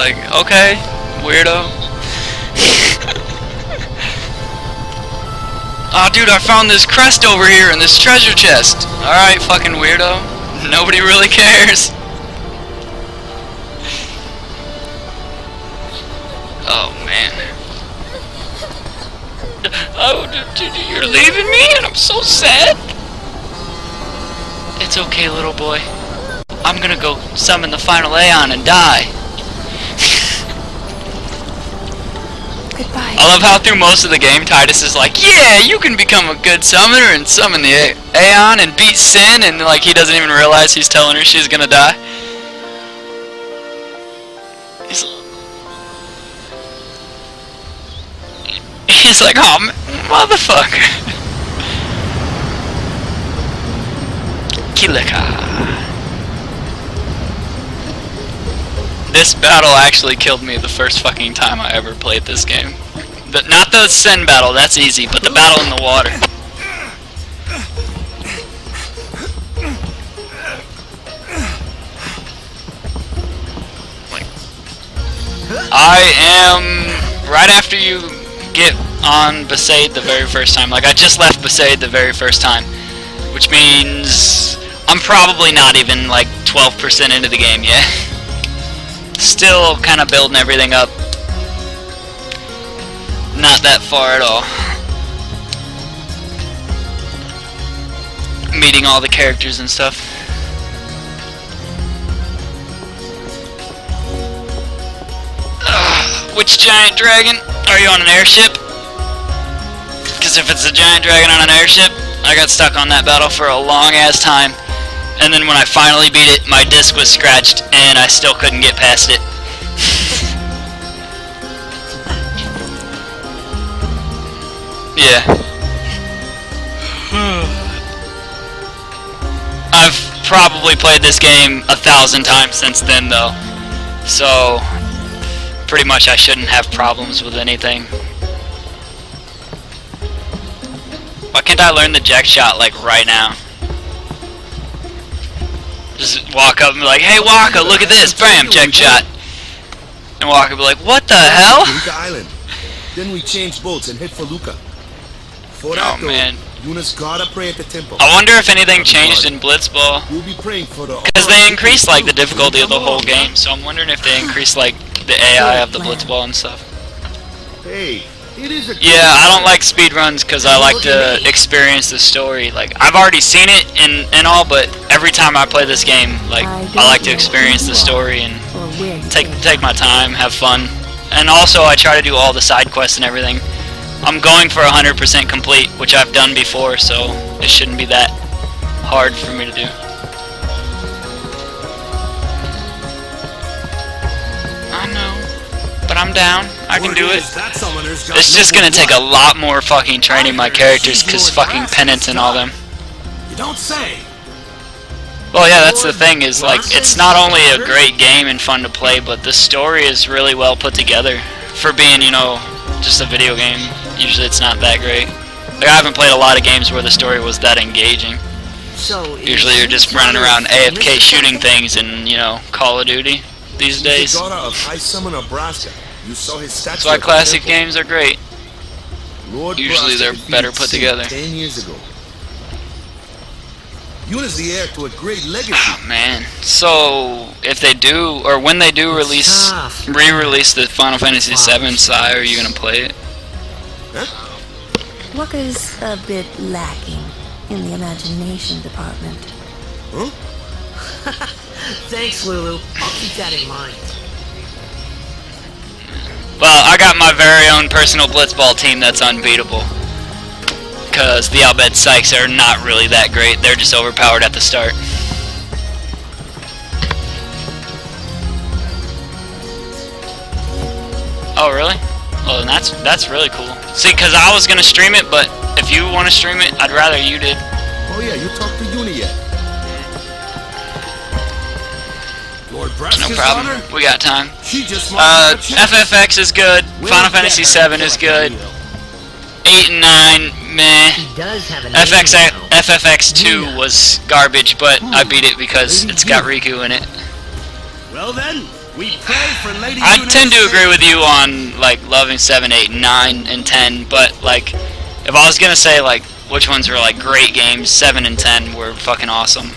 like, okay, weirdo. Oh, dude, I found this crest over here in this treasure chest. Alright, fucking weirdo. Nobody really cares. Oh, man. Oh, you're leaving me and I'm so sad. It's okay, little boy. I'm gonna go summon the final Aeon and die. Goodbye. I love how through most of the game Titus is like, yeah, you can become a good summoner and summon the Aeon and beat Sin, and like he doesn't even realize he's telling her she's gonna die. He's like, oh, motherfucker. Kilika. This battle actually killed me the first fucking time I ever played this game. Not the Sin battle, that's easy, but the battle in the water. I am right after you get on Besaid the very first time. Like, I just left Besaid the very first time, which means I'm probably not even like 12% into the game yet. Still kind of building everything up. Not that far at all. Meeting all the characters and stuff. Which giant dragon? Are you on an airship? Because if it's a giant dragon on an airship, I got stuck on that battle for a long ass time. And then when I finally beat it, my disc was scratched and I still couldn't get past it. Yeah. I've probably played this game 1,000 times since then though. So pretty much I shouldn't have problems with anything. Why can't I learn the jack shot like right now? Just walk up and be like, hey Waka, look at this, bam, jack shot. And Waka will be like, what the hell? Island. Then we change boats and head for Luca. Oh man. Yunus gotta pray at the temple. I wonder if anything changed in Blitzball. We'll be praying for the because they increased like the difficulty of the whole game, so I'm wondering if they increased like the AI of the Blitzball and stuff. Hey, it is a yeah, I don't like speedruns because I like to experience the story. Like, I've already seen it and all, but every time I play this game, like, I like to experience the story and take my time, have fun. And also, I try to do all the side quests and everything. I'm going for 100% complete, which I've done before, so it shouldn't be that hard for me to do. I know, but I'm down. I can do it. It's just gonna take a lot more fucking training my characters, cause fucking penance and all them. You don't say. Well, yeah, that's the thing, is like, it's not only a great game and fun to play, but the story is really well put together. For being, you know, just a video game, usually it's not that great. Like, I haven't played a lot of games where the story was that engaging. Usually you're just running around AFK shooting things in, you know, Call of Duty these days. That's why classic games are great. Usually they're better put together. 10 years ago. Yunus the heir to a great legacy. Oh man. So if they do, or when they do re-release the Final Fantasy VII, Sai, are you gonna play it? Huh? Waka's a bit lacking in the imagination department. Huh? Thanks, Lulu. I'll keep that in mind. Well, I got my very own personal Blitzball team that's unbeatable. Because the Al Bhed Psychs are not really that great. They're just overpowered at the start. Oh, really? Oh, then that's really cool. See, because I was going to stream it, but if you want to stream it, I'd rather you did. Oh yeah, you talked to Yuni yet? No problem. We got time. FFX is good. Final Fantasy VII is good. 8 and 9, meh. FFX 2 was garbage, but I beat it because it's got Riku in it. Well then, We pray for Lady I Eunice. tend to agree with you on like loving 7, 8, 9, and 10, but like if I was gonna say like which ones were like great games, 7 and 10 were fucking awesome.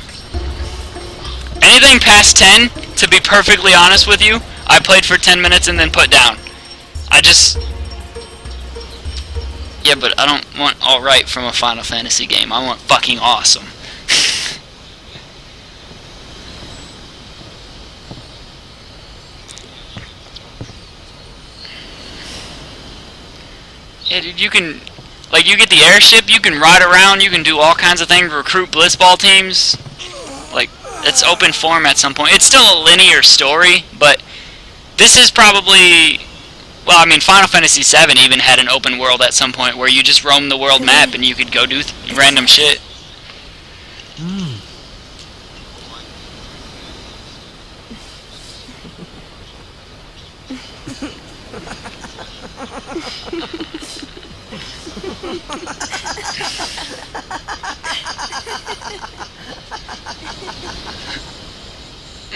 Anything past 10, to be perfectly honest with you, I played for 10 minutes and then put down. Yeah, but I don't want alright from a Final Fantasy game. I want fucking awesome. Yeah, dude, you can, like, you get the airship, you can ride around, you can do all kinds of things, recruit blitzball teams. Like, it's open form at some point. It's still a linear story, but this is probably, well, I mean, Final Fantasy VII even had an open world at some point where you just roam the world map and you could go do random shit.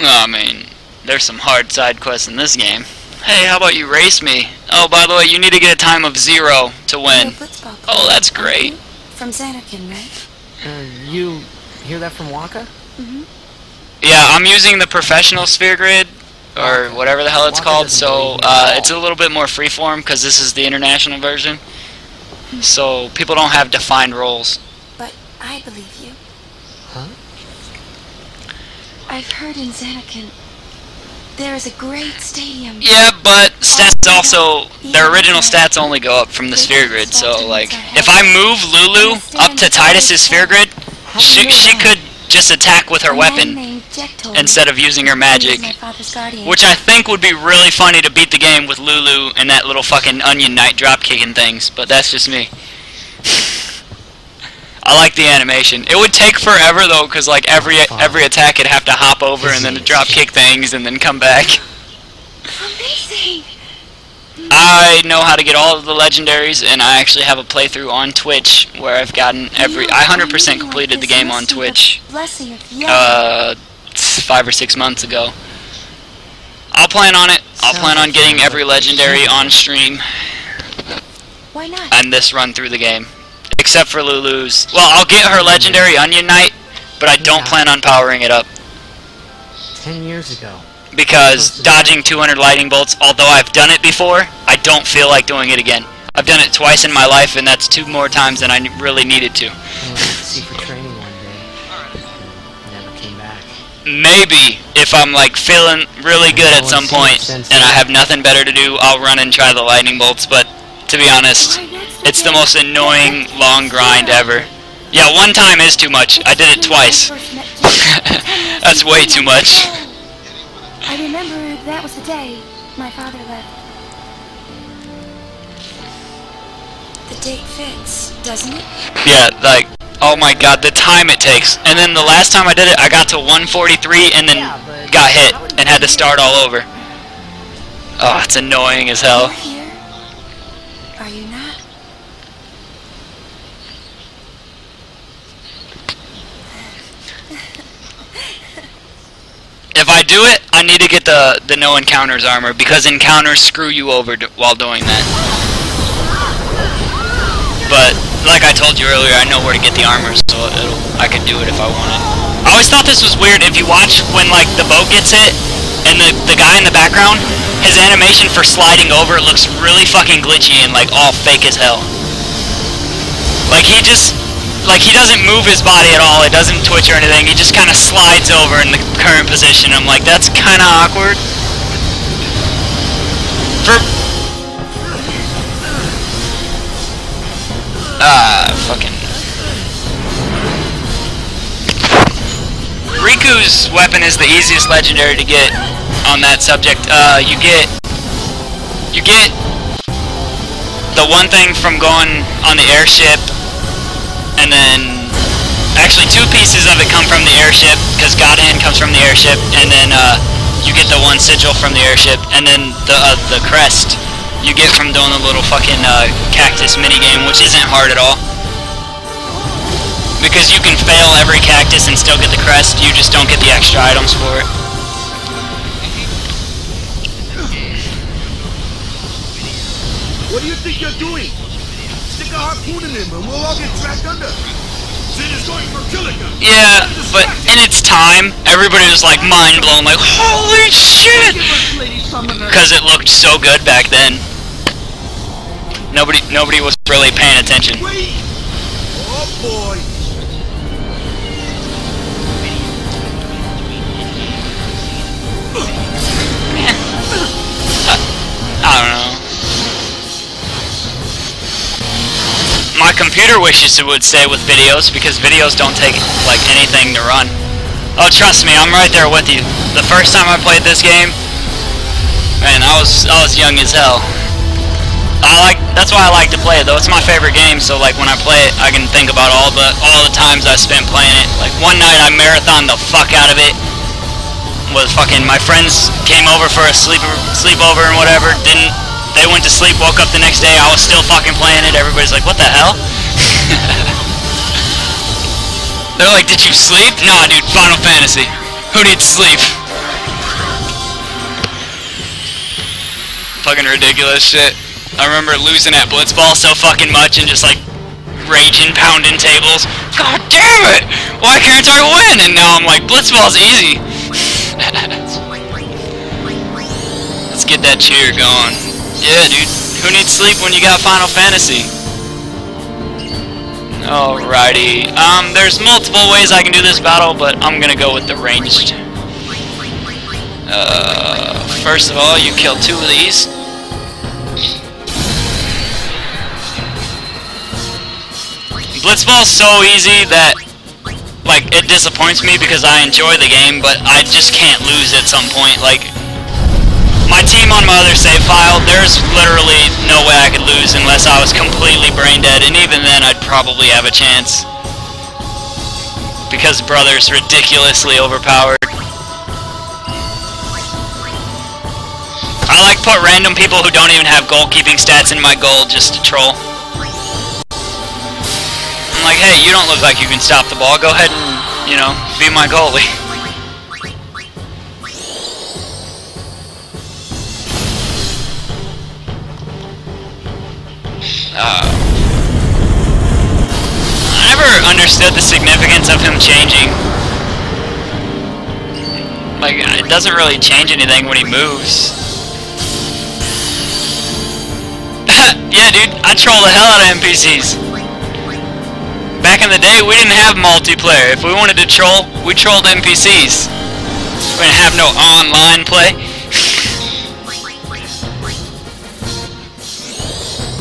I mean, there's some hard side quests in this game. Hey, how about you race me? Oh, by the way, you need to get a time of 0 to win. Oh, that's great. From Xanakin, right? You hear that from Waka? Yeah, I'm using the professional sphere grid, or whatever the hell it's called, so it's a little bit more freeform because this is the international version. So people don't have defined roles. But I believe you. Huh? I've heard in Xanakin there is a great stadium. Yeah, but stats also, their original stats only go up from the sphere grid, so like, if I move Lulu up to Titus's sphere grid, she could just attack with her weapon instead of using her magic, which I think would be really funny to beat the game with Lulu and that little fucking Onion Knight drop kicking things, but that's just me. I like the animation. It would take forever though, because like every attack it'd have to hop over and then drop kick things and then come back. Amazing. I know how to get all of the legendaries, and I actually have a playthrough on Twitch where I've gotten I 100% completed the game on Twitch 5 or 6 months ago. I'll plan on it. I'll plan on getting every legendary on stream. Why not? And this run through the game. Except for Lulu's. Well, I'll get her legendary Onion Knight, but I don't plan on powering it up. 10 years ago. Because dodging 200 lightning bolts, although I've done it before, I don't feel like doing it again. I've done it twice in my life, and that's 2 more times than I really needed to. Secret training one day. Never came back. Maybe, if I'm like feeling really good at some point, and I have nothing better to do, I'll run and try the lightning bolts, but to be honest, it's the most annoying long grind ever. Yeah, 1 time is too much. I did it twice. That's way too much. I remember that was the day my father left. The date fits, doesn't it? Yeah, like, oh my god, the time it takes. And then the last time I did it, I got to 143 and then got hit and had to start all over. Oh, it's annoying as hell. Are you here? Are you not? If I do it, I need to get the no encounters armor, because encounters screw you over while doing that. But like I told you earlier, I know where to get the armor, so I could do it if I wanted. I always thought this was weird. If you watch when like the boat gets hit and the guy in the background, his animation for sliding over looks really fucking glitchy and like all fake as hell. Like he doesn't move his body at all. It doesn't twitch or anything. He just kind of slides over in the current position. I'm like, that's kind of awkward. Fucking. Riku's weapon is the easiest legendary to get on that subject. You get the one thing from going on the airship, and then actually 2 pieces of it come from the airship, because God Hand comes from the airship, and then you get the one sigil from the airship, and then the crest you get from doing the little fucking cactus minigame, which isn't hard at all. Because you can fail every cactus and still get the crest, you just don't get the extra items for it. What do you think you're doing? Stick a harpoon in him and we'll all get dragged under. Sin is going for Killica. Yeah, but in its time, everybody was like mind blown, like holy shit, because it looked so good back then. Nobody was really paying attention. Wait! Oh boy! I don't know. My computer wishes it would stay with videos because videos don't take like anything to run. Oh, trust me, I'm right there with you. The first time I played this game, man, I was young as hell. That's why I like to play it though. It's my favorite game, so like when I play it, I can think about all the times I spent playing it. Like one night I marathoned the fuck out of it. Was fucking my friends came over for a sleepover and whatever. They went to sleep, woke up the next day, I was still fucking playing it. Everybody's like, what the hell? They're like, did you sleep? Nah, dude, Final Fantasy. Who needs sleep? Fucking ridiculous shit. I remember losing at Blitzball so fucking much and just like raging, pounding tables. God damn it! Why can't I win? And now I'm like, Blitzball's easy. Let's get that cheer going. Yeah, dude. Who needs sleep when you got Final Fantasy? Alrighty. There's multiple ways I can do this battle, but I'm gonna go with the ranged. First of all, you kill 2 of these. Blitzball's so easy that, like, it disappoints me because I enjoy the game, but I just can't lose at some point. Like, my team on my other save file, there's literally no way I could lose unless I was completely brain dead, and even then I'd probably have a chance. Because Brother's ridiculously overpowered. I like put random people who don't even have goalkeeping stats in my goal just to troll. I'm like, hey, you don't look like you can stop the ball, go ahead and, you know, be my goalie. I never understood the significance of him changing. Like, it doesn't really change anything when he moves. Yeah, dude, I troll the hell out of NPCs. Back in the day, we didn't have multiplayer. If we wanted to troll, we trolled NPCs. We didn't have no online play.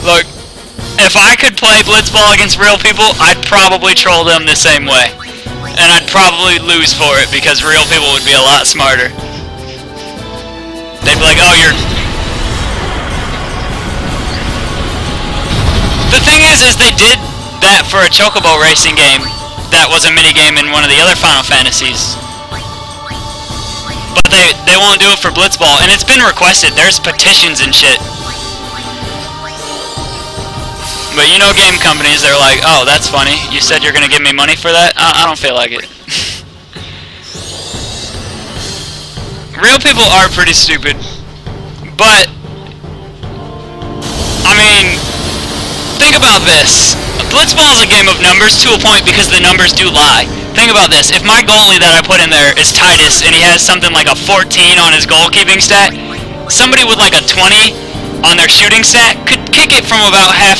Look, if I could play Blitzball against real people, I'd probably troll them the same way. And I'd probably lose for it because real people would be a lot smarter. They'd be like, oh, you're... The thing is they did that for a Chocobo racing game that was a minigame in one of the other Final Fantasies. But they won't do it for Blitzball, and it's been requested. There's petitions and shit. But you know game companies, they're like, oh, that's funny. You said you're gonna give me money for that? I don't feel like it. Real people are pretty stupid. But, I mean, think about this. Blitzball is a game of numbers to a point because the numbers do lie. Think about this. If my goalie that I put in there is Titus and he has something like a 14 on his goalkeeping stat, somebody with like a 20 on their shooting stat could kick it from about half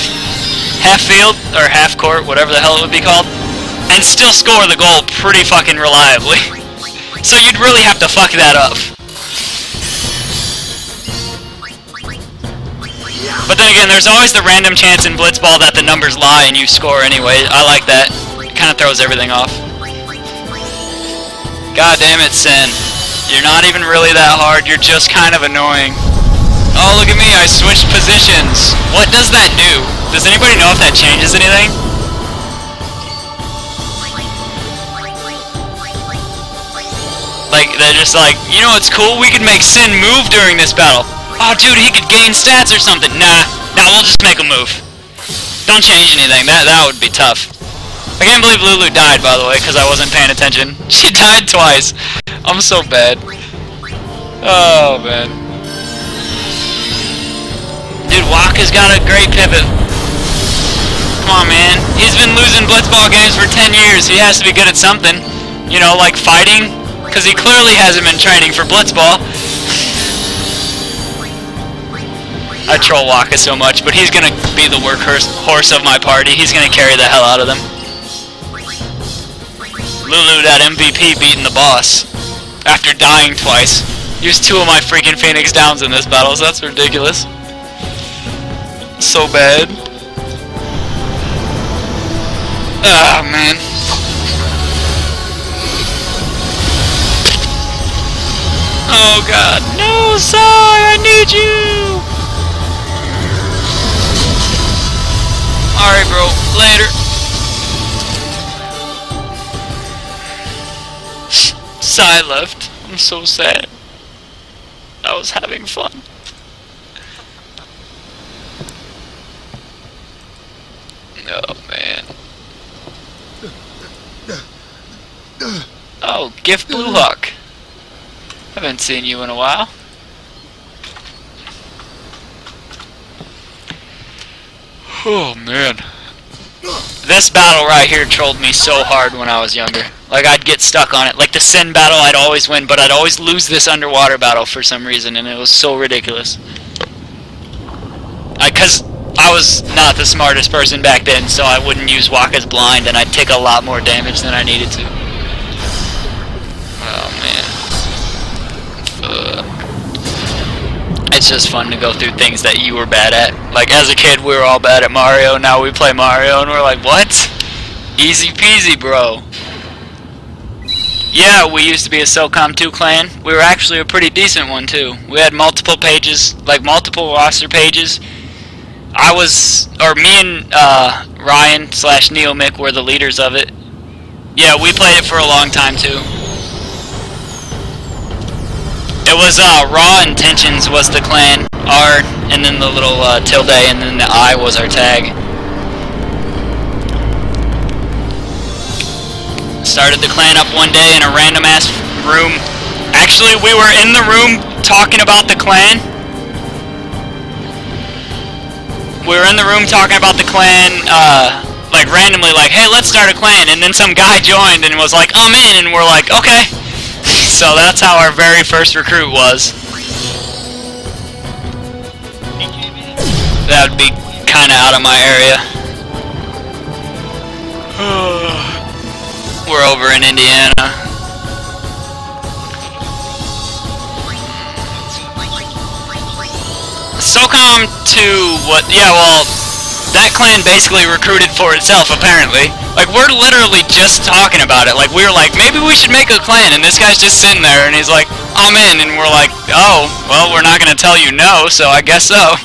field, or half court, whatever the hell it would be called, and still score the goal pretty fucking reliably. So you'd really have to fuck that up. But then again, there's always the random chance in Blitzball that the numbers lie and you score anyway. I like that. It kind of throws everything off. God damn it, Sin. You're not even really that hard, you're just kind of annoying. Oh, look at me, I switched positions. What does that do? Does anybody know if that changes anything? Like, they're just like, you know what's cool? We could make Sin move during this battle. Oh, dude, he could gain stats or something. Nah, we'll just make him move. Don't change anything. That would be tough. I can't believe Lulu died, by the way, because I wasn't paying attention. She died twice. I'm so bad. Oh, man. Dude, Waka has got a great pivot. Come on, man. He's been losing blitzball games for 10 years. He has to be good at something. You know, like fighting. Because he clearly hasn't been training for blitzball. I troll Waka so much, but he's gonna be the workhorse of my party. He's gonna carry the hell out of them. Lulu, that MVP, beating the boss after dying twice. Used 2 of my freaking Phoenix Downs in this battle, so that's ridiculous. So bad. Ah, man. Oh god. No, Sai, I need you! Alright, bro. Later. Sai left. I'm so sad. I was having fun. Oh, man. Oh, Gift Blue Hawk. Haven't seen you in a while. Oh, man. This battle right here trolled me so hard when I was younger. Like, I'd get stuck on it. Like, the Sin battle, I'd always win, but I'd always lose this underwater battle for some reason, and it was so ridiculous. Because I was not the smartest person back then, so I wouldn't use Waka's blind, and I'd take a lot more damage than I needed to. Oh, man. It's just fun to go through things that you were bad at. Like, as a kid, we were all bad at Mario. Now we play Mario, and we're like, what? Easy peasy, bro. Yeah, we used to be a SOCOM 2 clan. We were actually a pretty decent one, too. We had multiple pages, like multiple roster pages. Me and Ryan / Neomic were the leaders of it. Yeah, we played it for a long time, too. It was Raw Intentions was the clan, R, and then the little tilde, and then the I was our tag. Started the clan up one day in a random ass room. Actually, we were in the room talking about the clan. We were in the room talking about the clan, like randomly, like, hey, let's start a clan. And then some guy joined and was like, I'm in, and we're like, okay. So that's how our very first recruit was. That would be kind of out of my area. We're over in Indiana. SOCOM 2, what? Yeah, well, that clan basically recruited for itself, apparently. Like, we're literally just talking about it. Like, we were like, maybe we should make a clan, and this guy's just sitting there, and he's like, I'm in, and we're like, oh, well, we're not gonna tell you no, so I guess so.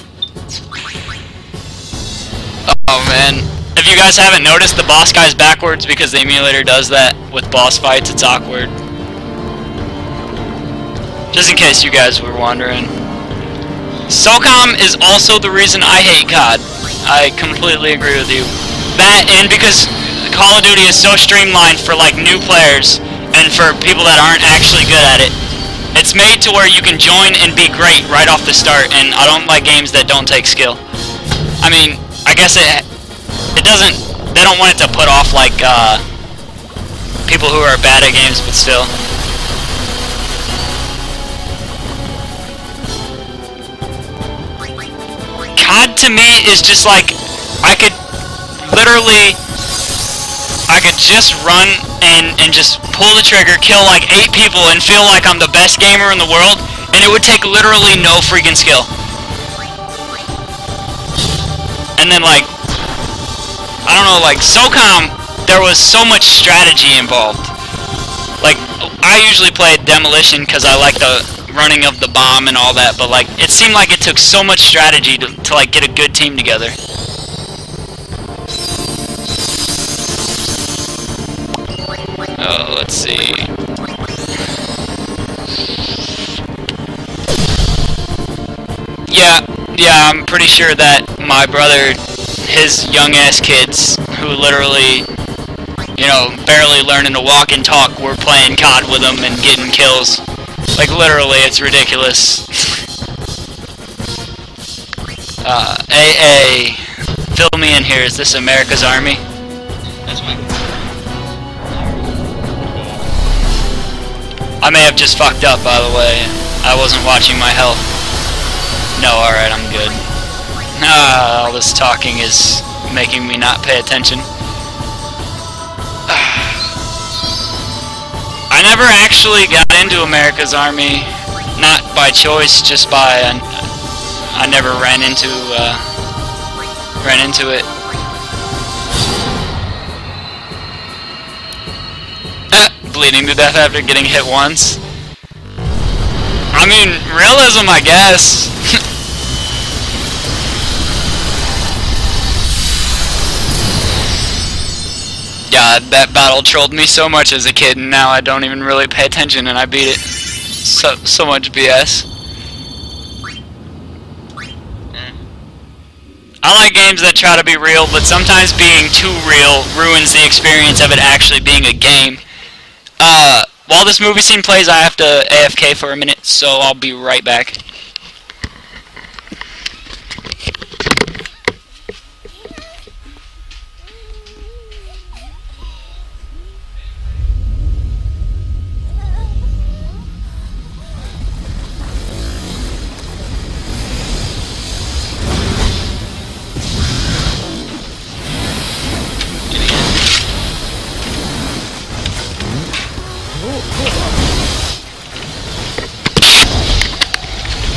Oh, man. If you guys haven't noticed, the boss guy's backwards because the emulator does that with boss fights. It's awkward. Just in case you guys were wondering. SOCOM is also the reason I hate COD. I completely agree with you. That, and because Call of Duty is so streamlined for like new players and for people that aren't actually good at it. It's made to where you can join and be great right off the start, and I don't like games that don't take skill. I mean, I guess it doesn't, they don't want it to put off like people who are bad at games, but still. COD to me is just like, I could just run and just pull the trigger, kill like 8 people and feel like I'm the best gamer in the world, and it would take literally no freaking skill. And then like, I don't know, like SOCOM, there was so much strategy involved. Like, I usually play Demolition because I like the running of the bomb and all that, but like, it seemed like it took so much strategy to like get a good team together. Oh, let's see. Yeah, I'm pretty sure that my brother, his young-ass kids, who literally, you know, barely learning to walk and talk, were playing COD with them and getting kills. Like, literally, it's ridiculous. AA, fill me in here. Is this America's Army? That's my. I may have just fucked up, by the way. I wasn't watching my health. No, alright, I'm good. All this talking is making me not pay attention. I never actually got into America's Army. Not by choice, just by... I never ran into it. Bleeding to death after getting hit once. I mean, realism, I guess. God, that battle trolled me so much as a kid, and now I don't even really pay attention, and I beat it. So much BS. I like games that try to be real, but sometimes being too real ruins the experience of it actually being a game. While this movie scene plays, I have to AFK for a minute, so I'll be right back.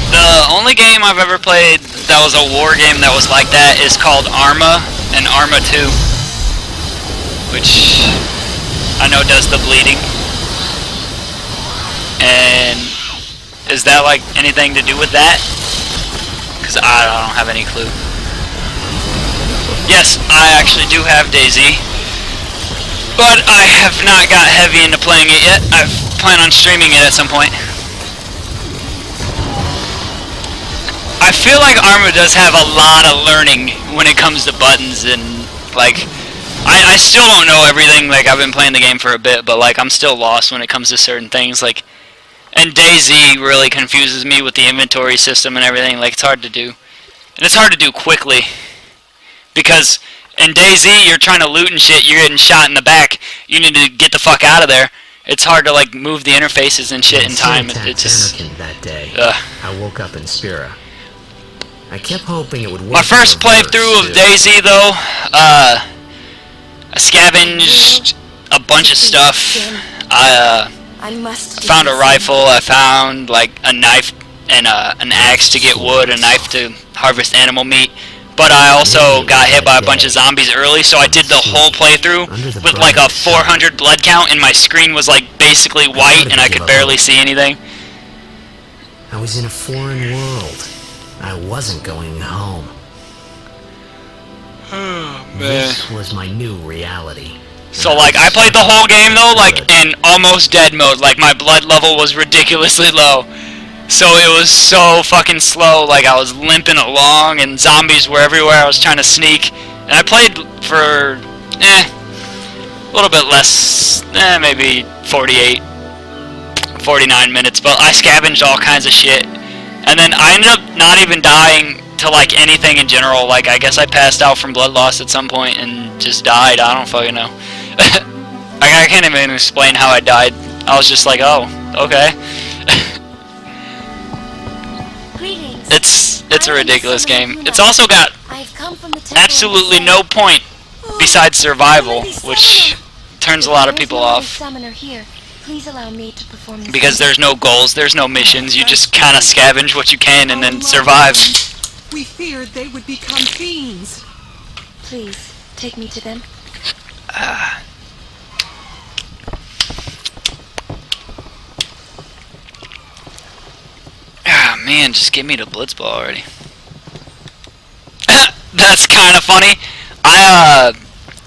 The only game I've ever played that was a war game that was like that is called Arma and Arma 2, which I know does the bleeding. And is that like anything to do with that? Because I don't have any clue. Yes, I actually do have DayZ, but I have not got heavy into playing it yet. I plan on streaming it at some point. I feel like Arma does have a lot of learning when it comes to buttons, and like I still don't know everything. Like, I've been playing the game for a bit, but like I'm still lost when it comes to certain things. Like, and DayZ really confuses me with the inventory system and everything. Like, it's hard to do, and it's hard to do quickly, because in DayZ you're trying to loot and shit. You're getting shot in the back. You need to get the fuck out of there. It's hard to like move the interfaces and shit in time. It's just that day. I woke up in Spira. I kept hoping it would work. My first playthrough of DayZ, though, I scavenged a bunch of stuff. I found a rifle. I found like a knife and an axe to get wood, a knife to harvest animal meat. But I also got hit by a bunch of zombies early, so I did the whole playthrough with like a 400 blood count, and my screen was like basically white, and I could barely see anything. I was in a foreign world. I wasn't going home. Oh, man. This was my new reality. So like, I played the whole game though, like in almost dead mode. Like, my blood level was ridiculously low. So it was so fucking slow, like I was limping along and zombies were everywhere. I was trying to sneak. And I played for, a little bit less, maybe 48, 49 minutes. But I scavenged all kinds of shit. And then I ended up not even dying to like anything in general. Like, I guess I passed out from blood loss at some point and just died. I don't fucking know. I can't even explain how I died. I was just like, oh, okay. It's a ridiculous game. It's also got absolutely no point besides survival, which turns a lot of people off. Because there's no goals, there's no missions, you just kind of scavenge what you can and then survive. We feared they would become fiends. Please, take me to them. Ah, man, just give me the Blitzball already. That's kind of funny. I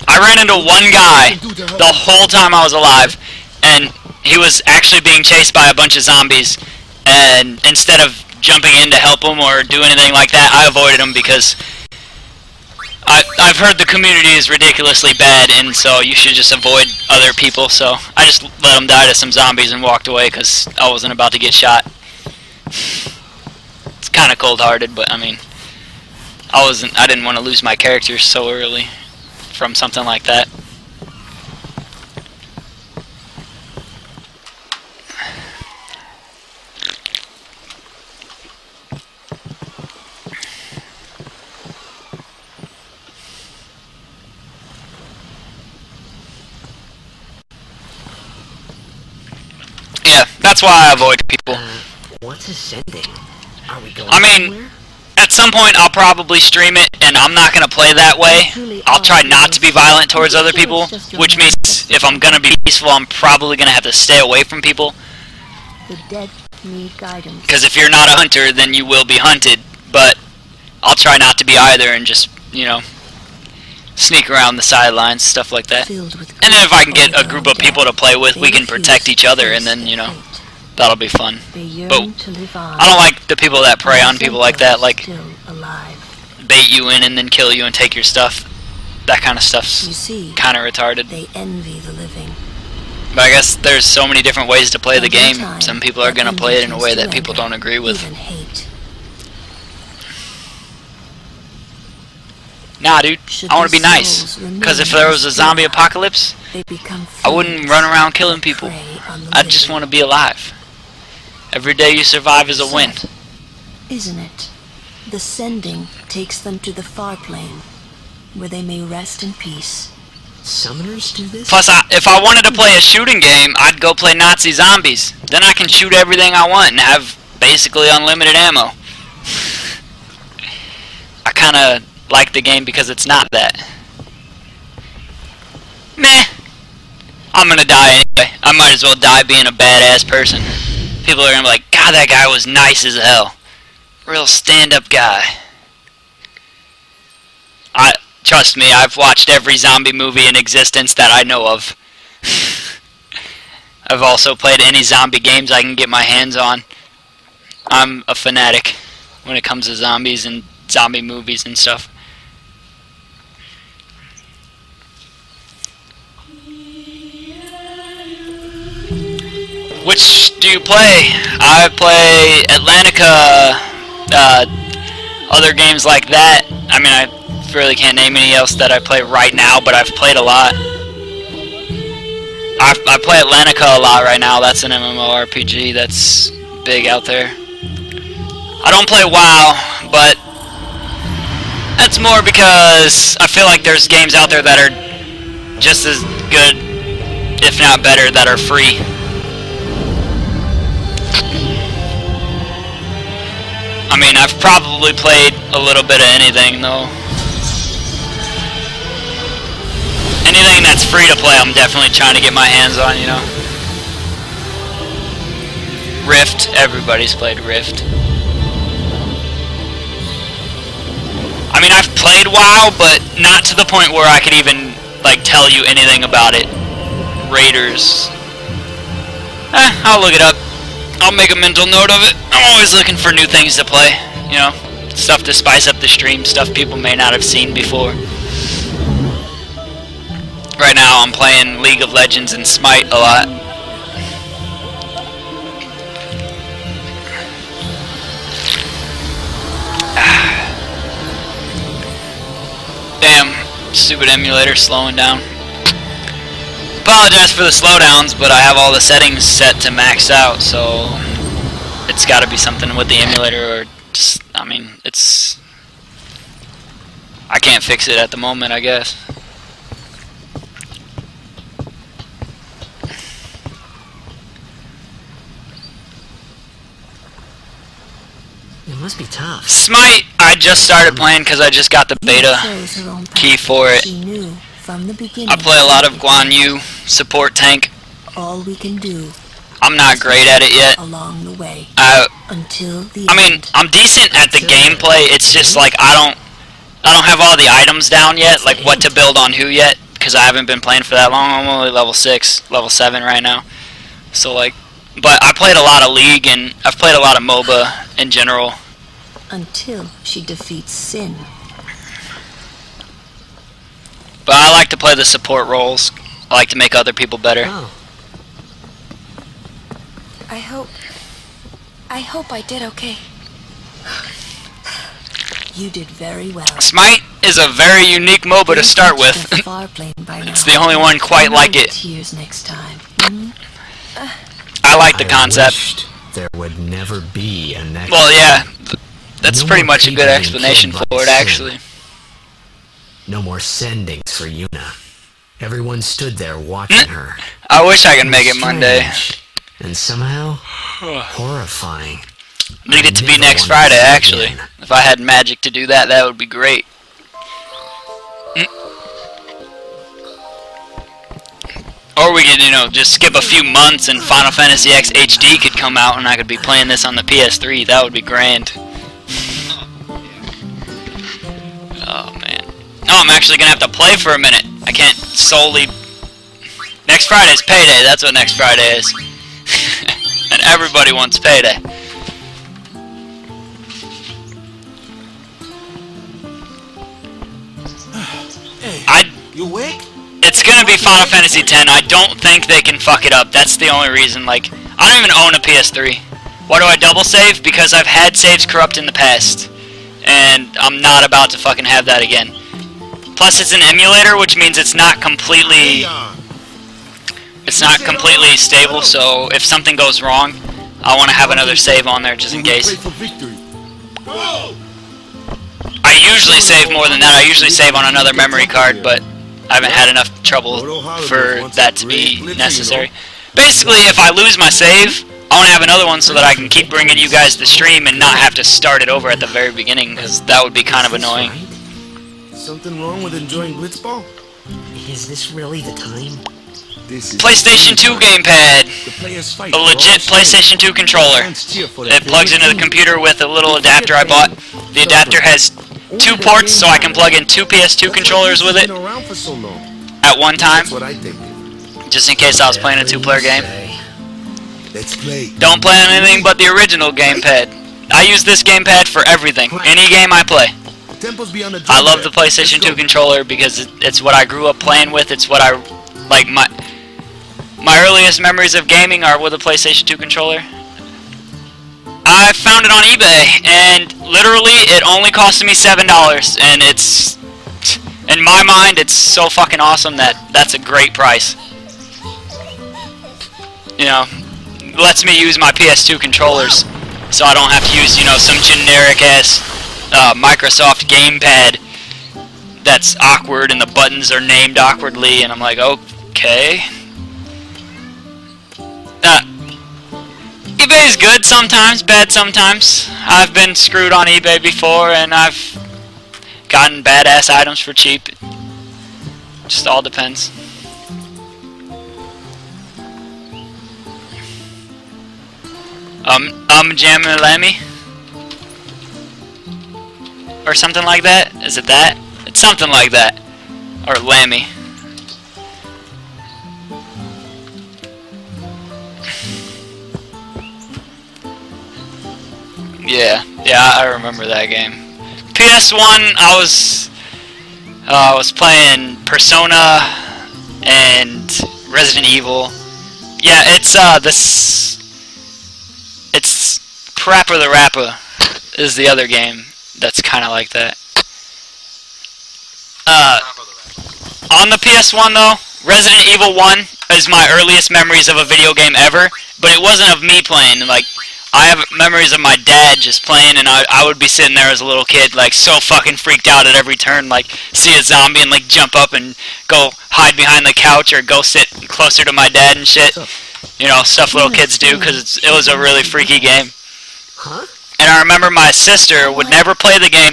ran into one guy the whole time I was alive, and he was actually being chased by a bunch of zombies, and instead of jumping in to help him or do anything like that, I avoided him because I've heard the community is ridiculously bad, and so you should just avoid other people. So I just let him die to some zombies and walked away because I wasn't about to get shot. It's kind of cold-hearted, but I mean, I didn't want to lose my character so early from something like that. Yeah, that's why I avoid people. What's ascending? Are we going I mean, somewhere? at some point I'll probably stream it, and I'm not going to play that way. I'll try not to be violent towards other people, which means if I'm going to be peaceful, I'm probably going to have to stay away from people. The dead need guidance. Because if you're not a hunter, then you will be hunted. But I'll try not to be either and just, you know, sneak around the sidelines, stuff like that. And then if I can get a group of people to play with, we can protect each other, and then, you know, that'll be fun. But I don't like the people that prey on people like that, like bait you in and then kill you and take your stuff. That kind of stuff's kind of retarded. They envy the living. But I guess there's so many different ways to play the game. Some people are going to play it in a way that people don't agree with. Nah, dude, I want to be nice. Because if there was a zombie apocalypse, I wouldn't run around killing people. I just want to be alive. Every day you survive is a win. Isn't it? The sending takes them to the far plane, where they may rest in peace. Summoners do this? Plus, if I wanted to play a shooting game, I'd go play Nazi zombies. Then I can shoot everything I want and have basically unlimited ammo. I kind of like the game because it's not that. Meh. I'm gonna die anyway. I might as well die being a badass person. People are gonna be like, God, that guy was nice as hell. Real stand-up guy. Trust me, I've watched every zombie movie in existence that I know of. I've also played any zombie games I can get my hands on. I'm a fanatic when it comes to zombies and zombie movies and stuff. Which do you play? I play Atlantica, other games like that. I mean, I really can't name any else that I play right now, but I've played a lot. I play Atlantica a lot right now. That's an MMORPG that's big out there. I don't play WoW, but that's more because I feel like there's games out there that are just as good, if not better, that are free. I mean, I've probably played a little bit of anything, though. Anything that's free to play, I'm definitely trying to get my hands on, you know. Rift, everybody's played Rift. I mean, I've played WoW, but not to the point where I could even, like, tell you anything about it. Raiders. I'll look it up. I'll make a mental note of it. I'm always looking for new things to play, you know, stuff to spice up the stream, stuff people may not have seen before. Right now I'm playing League of Legends and Smite a lot. Damn, stupid emulator slowing down. Apologize for the slowdowns, but I have all the settings set to max out, so it's got to be something with the emulator, or just, I mean, I can't fix it at the moment, I guess. It must be tough. Smite, I just started playing because I just got the beta key for it. I play a lot of Guan Yu, support tank. All we can do. I'm not great at it yet. Along the way. I mean, end. I'm decent at the gameplay. It's just like I don't have all the items down yet, like what to build on who yet, because I haven't been playing for that long. I'm only level 6, level 7 right now. So like, but I played a lot of League, and I've played a lot of MOBA in general. Until she defeats sin. But I like to play the support roles. I like to make other people better. Oh. I hope I did okay. You did very well. Smite is a very unique MOBA to start with. It's the only one quite like it. Tears next time. Hmm? I like the concept. Wished there would never be a next. Well, yeah, that's No pretty more much a people good being explanation killed for by it, sin. actually. No more sendings for Yuna. Everyone stood there watching her. I wish I could make it Strange, Monday. And somehow horrifying. Need it to be never next wanted to Friday, see it actually. again. If I had magic to do that, that would be great. Or we could, you know, just skip a few months and Final Fantasy X HD could come out and I could be playing this on the PS3. That would be grand. Oh, man. Oh, I'm actually going to have to play for a minute. I can't solely... Next Friday's payday. That's what next Friday is. And everybody wants payday. Hey, you awake? It's gonna be Final Fantasy X. I don't think they can fuck it up. That's the only reason. Like, I don't even own a PS3. Why do I double save? Because I've had saves corrupt in the past. And I'm not about to fucking have that again. Plus, it's an emulator, which means it's not completely... It's not completely stable, so if something goes wrong, I want to have another save on there just in case. I usually save more than that. I usually save on another memory card, but I haven't had enough trouble for that to be necessary. Basically, if I lose my save, I want to have another one so that I can keep bringing you guys the stream and not have to start it over at the very beginning, because that would be kind of annoying. Something wrong with enjoying Blitzball? Is this really the time? This is PlayStation 2 gamepad. The players fight A legit PlayStation 2 controller. It plugs into the computer with a little adapter I bought. The adapter has 2 ports, so I can plug in 2 PS2 controllers with it at one time, That's what I think. just in case I was playing a 2-player game. Let's play. Don't play on anything but the original gamepad. I use this gamepad for everything. Any game I play. Tempos beyond the I love the PlayStation 2 controller because it's what I grew up playing with. It's what I like. My earliest memories of gaming are with a PlayStation 2 controller. I found it on eBay, and literally it only cost me $7, and it's, in my mind, it's so fucking awesome that that's a great price. You know, lets me use my PS2 controllers, so I don't have to use, you know, some generic ass Microsoft gamepad that's awkward and the buttons are named awkwardly, and I'm like, okay. eBay is good sometimes, bad sometimes. I've been screwed on eBay before, and I've gotten badass items for cheap. Just all depends. Jammin' Lammy? Or something like that? Is it that? It's something like that. Or Lammy. Yeah, I remember that game. PS1, I was playing Persona and Resident Evil. Yeah, it's Parappa the Rapper is the other game that's kind of like that. On the PS1 though, Resident Evil 1 is my earliest memories of a video game ever, but it wasn't of me playing. Like, I have memories of my dad just playing, and I would be sitting there as a little kid, like, so fucking freaked out at every turn, like, see a zombie and, like, jump up and go hide behind the couch or go sit closer to my dad and shit. You know, stuff little kids do, because it was a really freaky game. And I remember my sister would never play the game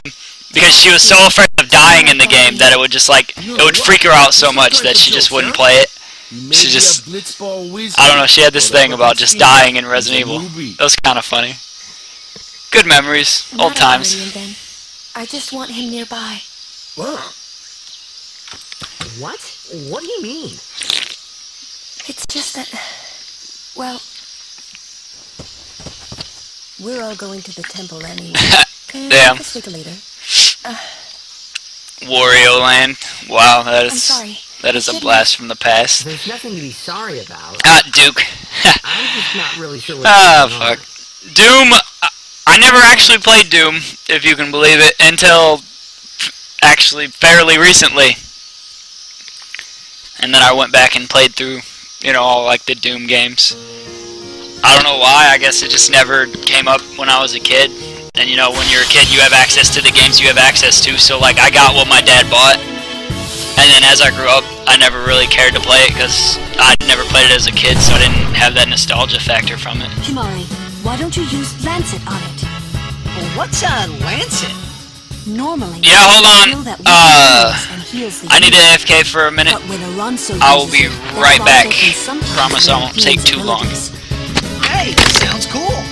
because she was so afraid of dying in the game that it would just, like, it would freak her out so much that she just wouldn't play it. She just, I don't know, she had this thing about just dying in Resident Evil. It was kind of funny. Good memories, old times. I just want him nearby. What? What do you mean? It's just that, well, we're all going to the temple anyway. Damn. Let's speak later. Wario Land. Wow, that I'm sorry. is a blast from the past. There's nothing to be sorry about. Duke. I'm just not really sure what's Ah, going on. fuck. Doom, I never actually played Doom, if you can believe it, until actually fairly recently. And then I went back and played through, you know, all like the Doom games. I don't know why, I guess it just never came up when I was a kid. And you know, when you're a kid, you have access to the games you have access to, so like I got what my dad bought. And then as I grew up, I never really cared to play it because I never played it as a kid, so I didn't have that nostalgia factor from it. Himari, why don't you use Lancet on it? Well, what's a Lancet? Normally, Yeah, hold on. I need to to AFK for a minute. I will be right back. Promise I won't take too long. Hey, sounds cool.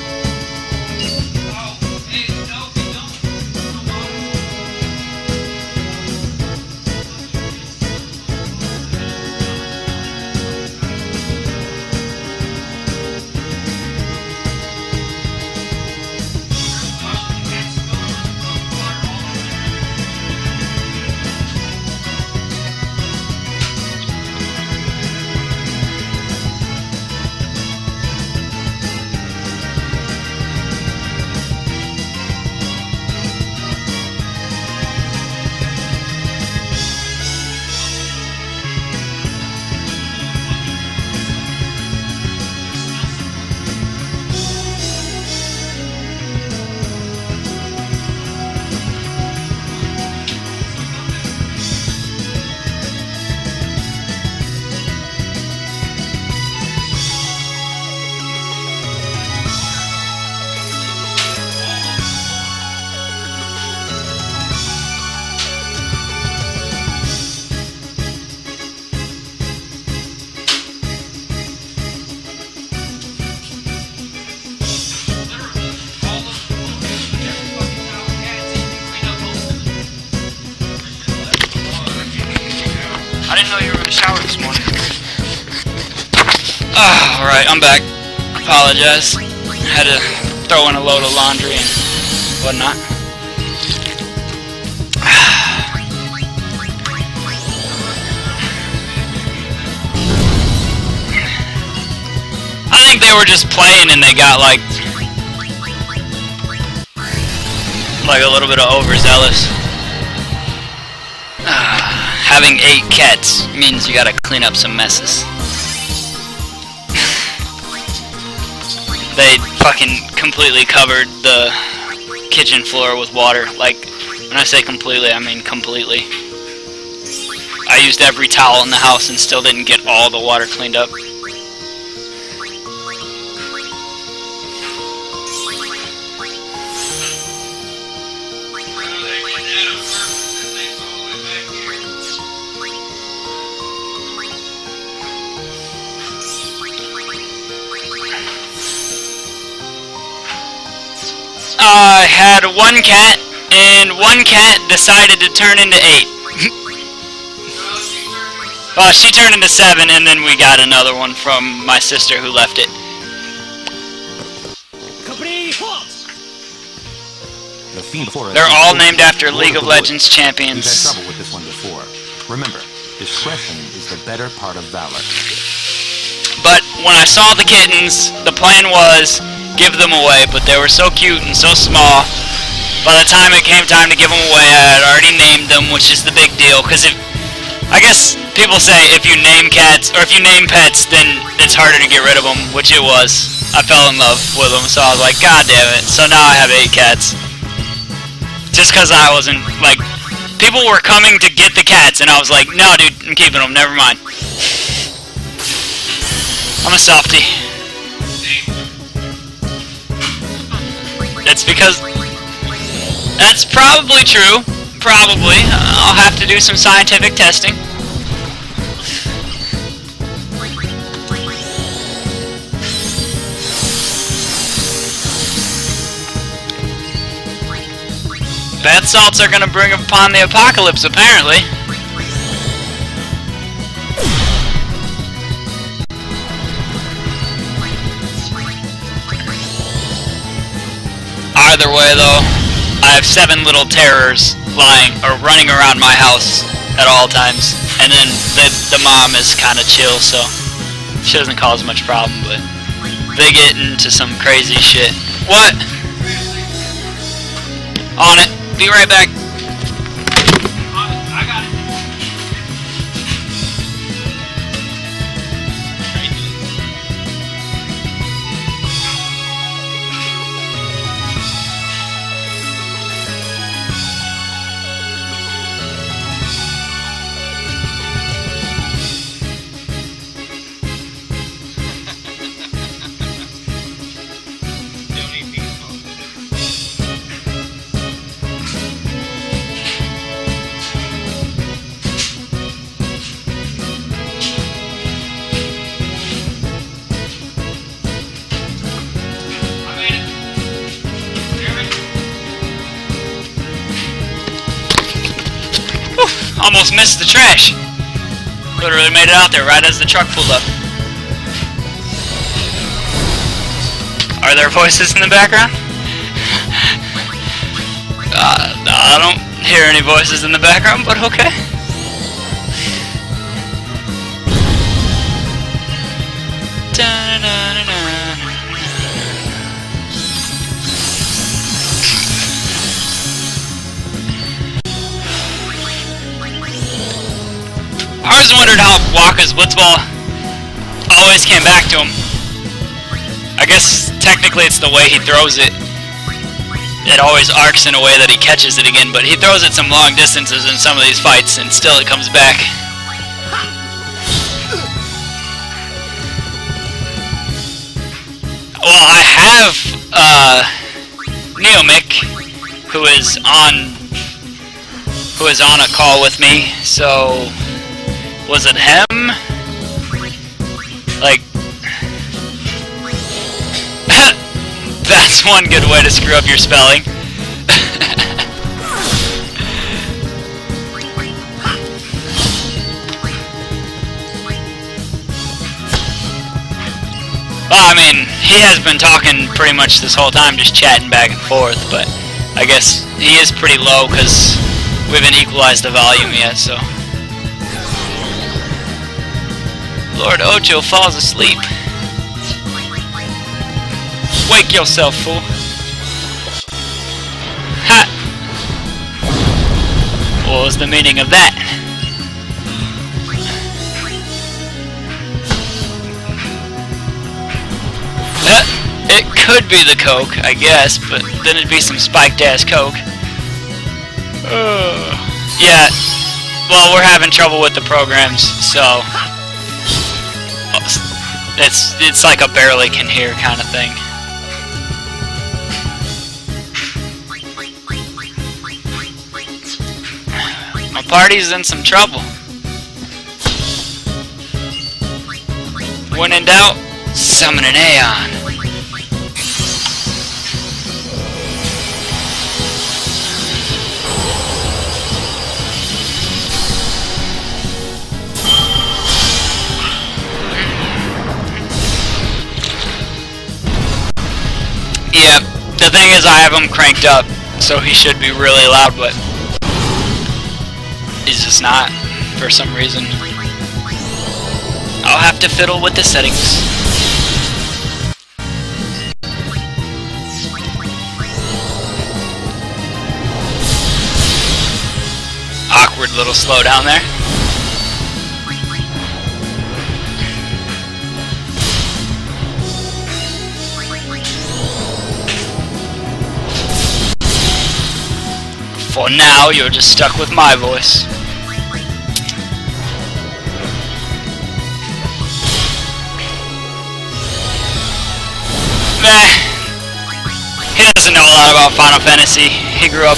I didn't know you were in the shower this morning. Alright, I'm back. Apologize. Had to throw in a load of laundry and whatnot. I think they were just playing and they got like a little bit of overzealous. Having 8 cats means you gotta clean up some messes. They fucking completely covered the kitchen floor with water. Like, when I say completely, I mean completely. I used every towel in the house and still didn't get all the water cleaned up. I had 1 cat, and 1 cat decided to turn into 8. Well, she turned into 7, and then we got another one from my sister who left it. They're all named after League of Legends champions. We've had trouble with this one before. Remember, discretion is the better part of valor. But when I saw the kittens, the plan was give them away, but they were so cute and so small. By the time it came time to give them away, I had already named them, which is the big deal. Because I guess people say if you name cats or if you name pets, then it's harder to get rid of them, which it was. I fell in love with them, so I was like, God damn it! So now I have 8 cats. Just because I wasn't like, people were coming to get the cats, and I was like, no, dude, I'm keeping them. Never mind. I'm a softie. That's because that's probably true. Probably. I'll have to do some scientific testing. Bath salts are gonna bring upon the apocalypse, apparently. Either way, though, I have 7 little terrors flying or running around my house at all times, and then the mom is kind of chill, so she doesn't cause much problem. But they get into some crazy shit. What? On it. Be right back. I got it. Almost missed the trash. Literally made it out there right as the truck pulled up. Are there voices in the background? No, I don't hear any voices in the background, but okay. I always wondered how Waka's blitzball always came back to him. I guess technically it's the way he throws it. It always arcs in a way that he catches it again, but he throws it some long distances in some of these fights and still it comes back. Well, I have Neomic, who is on a call with me, so was it him? Like, that's one good way to screw up your spelling. Well, I mean, he has been talking pretty much this whole time, just chatting back and forth, but I guess he is pretty low because we haven't equalized the volume yet, so. Lord Ocho falls asleep. Wake yourself, fool. Ha! What was the meaning of that? It could be the Coke, I guess, but then it'd be some spiked ass Coke. Yeah, well, we're having trouble with the programs, so it's like a barely can hear kind of thing. My party's in some trouble. When in doubt, summon an Aeon. Yeah, the thing is I have him cranked up, so he should be really loud, but he's just not, for some reason. I'll have to fiddle with the settings. Awkward little slowdown there. For now, you're just stuck with my voice. Meh. He doesn't know a lot about Final Fantasy. He grew up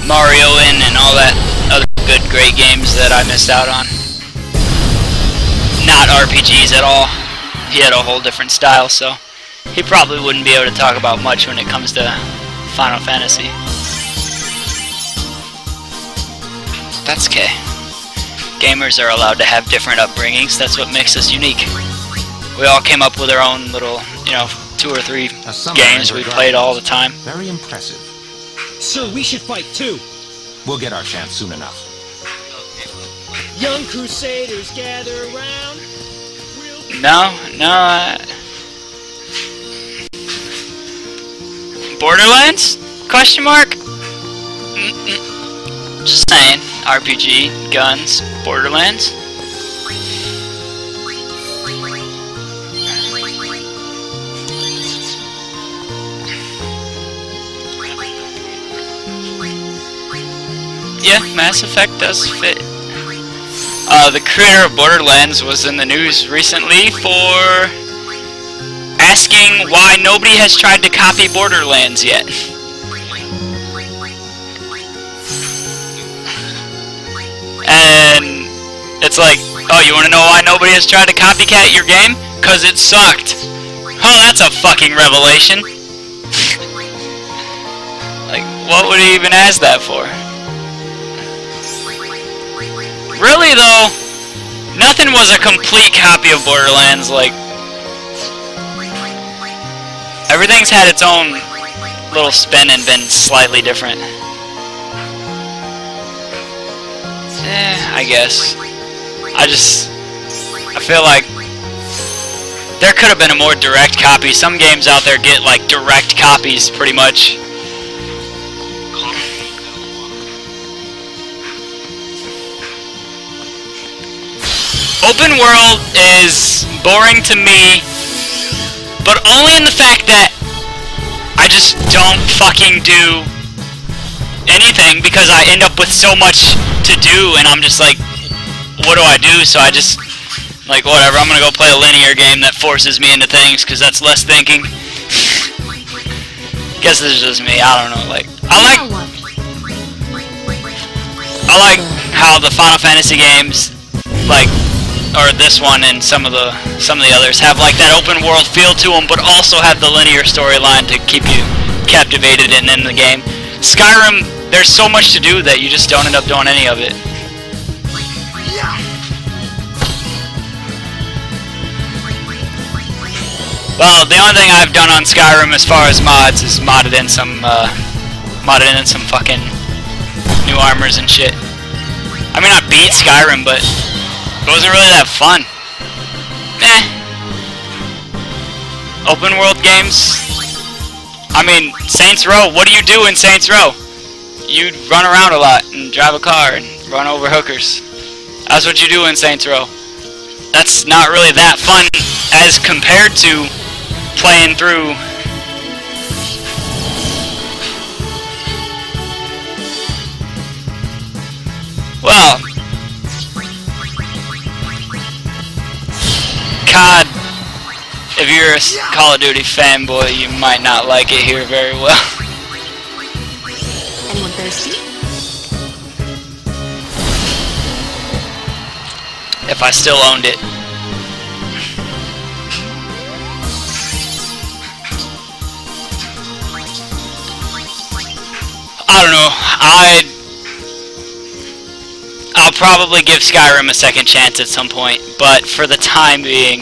Mario-ing and all that other good, great games that I missed out on. Not RPGs at all. He had a whole different style, so he probably wouldn't be able to talk about much when it comes to Final Fantasy. That's okay. Gamers are allowed to have different upbringings. That's what makes us unique. We all came up with our own little, 2 or 3 games we played all the time. Very impressive. Sir, we should fight too. We'll get our chance soon enough. Young Crusaders gather around. No. Borderlands? Question mark? Just saying, RPG, guns, Borderlands. Yeah, Mass Effect does fit. The creator of Borderlands was in the news recently for asking why nobody has tried to copy Borderlands yet. And it's like, oh, you want to know why nobody has tried to copycat your game? 'Cause it sucked. Oh, that's a fucking revelation. Like, what would he even ask that for? Really though, nothing was a complete copy of Borderlands. Like, everything's had its own little spin and been slightly different. I guess. I feel like there could have been a more direct copy. Some games out there get like direct copies pretty much. Open world is boring to me, but only in the fact that I just don't fucking do anything because I end up with so much to do and I'm just like, what do I do? So I just, like, whatever, I'm gonna go play a linear game that forces me into things because that's less thinking. Guess this is just me, I don't know, like, I like how the Final Fantasy games, like, or this one and some of the others have like that open world feel to them, but also have the linear storyline to keep you captivated and in the game. Skyrim, there's so much to do that you just don't end up doing any of it. Well, the only thing I've done on Skyrim as far as mods is modded in some fucking new armors and shit. I mean, I beat Skyrim, but it wasn't really that fun. Open world games. I mean, Saints Row. What do you do in Saints Row? You run around a lot and drive a car and run over hookers. That's what you do in Saints Row. That's not really that fun as compared to playing through. Well, COD, if you're a Call of Duty fanboy, you might not like it here very well. Anyone thirsty? If I still owned it. I don't know. I'll probably give Skyrim a second chance at some point, but for the time being,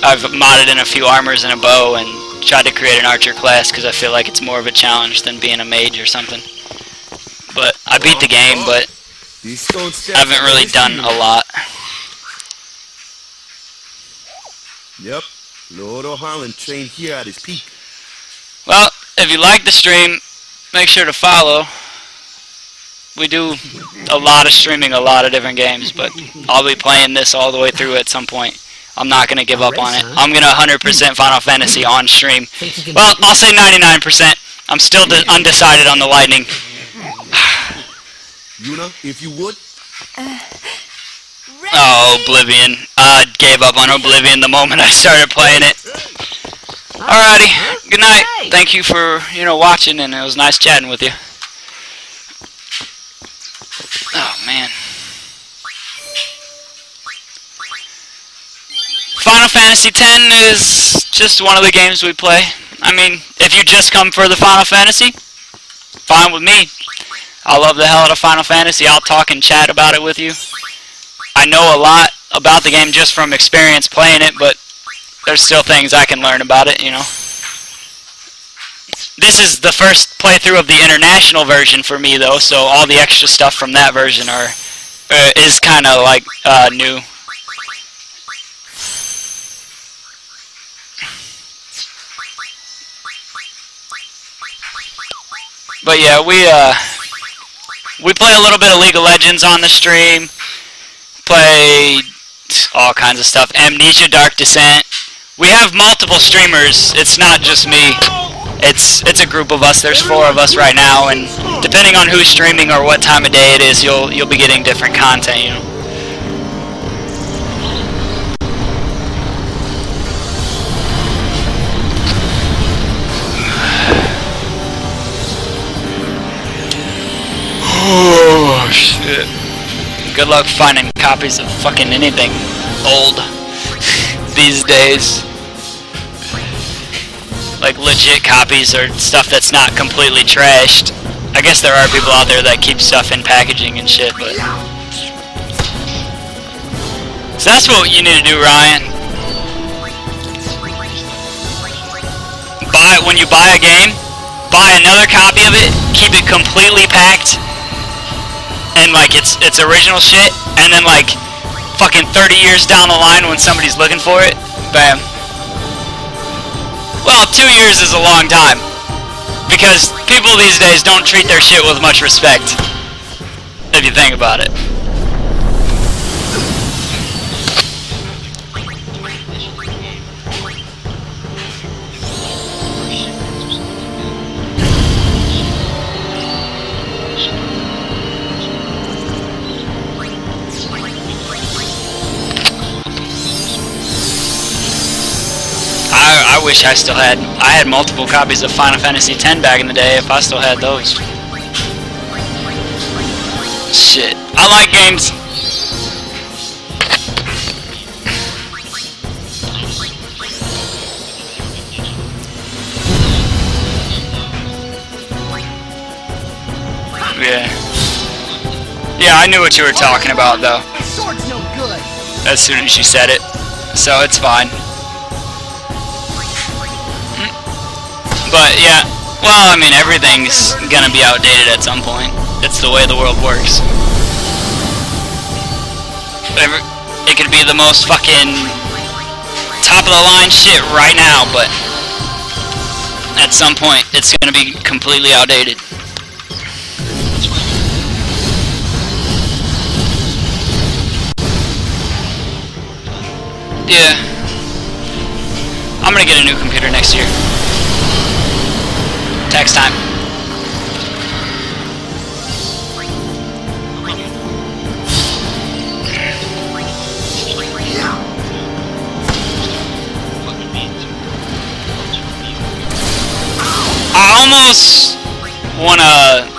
I've modded in a few armors and a bow and tried to create an archer class because I feel like it's more of a challenge than being a mage or something. But I beat the game, but I haven't really done a lot. Yep, Lord O'Holland trained here at his peak. Well, if you like the stream, make sure to follow. We do a lot of streaming, a lot of different games, but I'll be playing this all the way through at some point. I'm not going to give up on it. I'm going to 100% Final Fantasy on stream. Well, I'll say 99%. I'm still undecided on the lightning. Yuna, if you would. Oh, Oblivion. I gave up on Oblivion the moment I started playing it. Alrighty, good night. Thank you for, watching, and it was nice chatting with you. Oh, man. Final Fantasy X is just one of the games we play. I mean, if you just come for the Final Fantasy, fine with me. I love the hell out of Final Fantasy. I'll talk and chat about it with you. I know a lot about the game just from experience playing it, but there's still things I can learn about it, This is the first playthrough of the international version for me, though, so all the extra stuff from that version is kind of like new. But yeah, We play a little bit of League of Legends on the stream. Play all kinds of stuff. Amnesia, Dark Descent. We have multiple streamers. It's not just me. It's a group of us. There's 4 of us right now, and depending on who's streaming or what time of day it is, you'll be getting different content, you know. Oh shit. Good luck finding copies of fucking anything old these days. Like legit copies or stuff that's not completely trashed. I guess there are people out there that keep stuff in packaging and shit, but... So that's what you need to do, Ryan. When you buy a game, buy another copy of it, keep it completely packed, and like it's original shit, and then like fucking 30 years down the line when somebody's looking for it, bam. Well, 2 years is a long time, because people these days don't treat their shit with much respect, if you think about it. I wish I still had. I had multiple copies of Final Fantasy X back in the day. If I still had those. Shit. I like games. Yeah. Yeah, I knew what you were talking about though. Sword's no good. As soon as you said it. So it's fine. But yeah, well, I mean, everything's gonna be outdated at some point. It's the way the world works. It could be the most fucking top of the line shit right now, but at some point it's gonna be completely outdated. Yeah. I'm gonna get a new computer next year. Tax time. I almost want to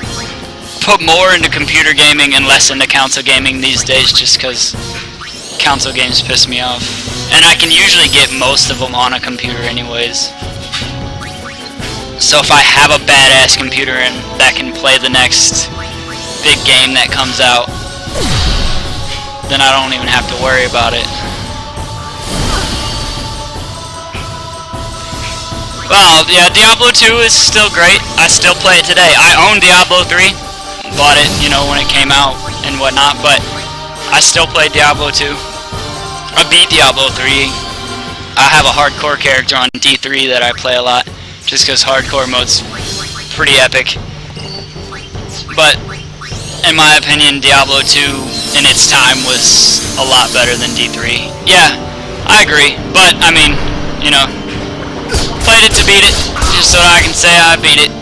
put more into computer gaming and less into console gaming these days, just because console games piss me off. And I can usually get most of them on a computer anyways. So if I have a badass computer and that can play the next big game that comes out, then I don't even have to worry about it. Well, yeah, Diablo 2 is still great. I still play it today. I own Diablo 3. Bought it, you know, when it came out and whatnot, but I still play Diablo 2. I beat Diablo 3. I have a hardcore character on D3 that I play a lot, just because hardcore mode's pretty epic. But, in my opinion, Diablo 2 in its time was a lot better than D3. Yeah, I agree, but, I mean, you know, played it to beat it, just so I can say I beat it.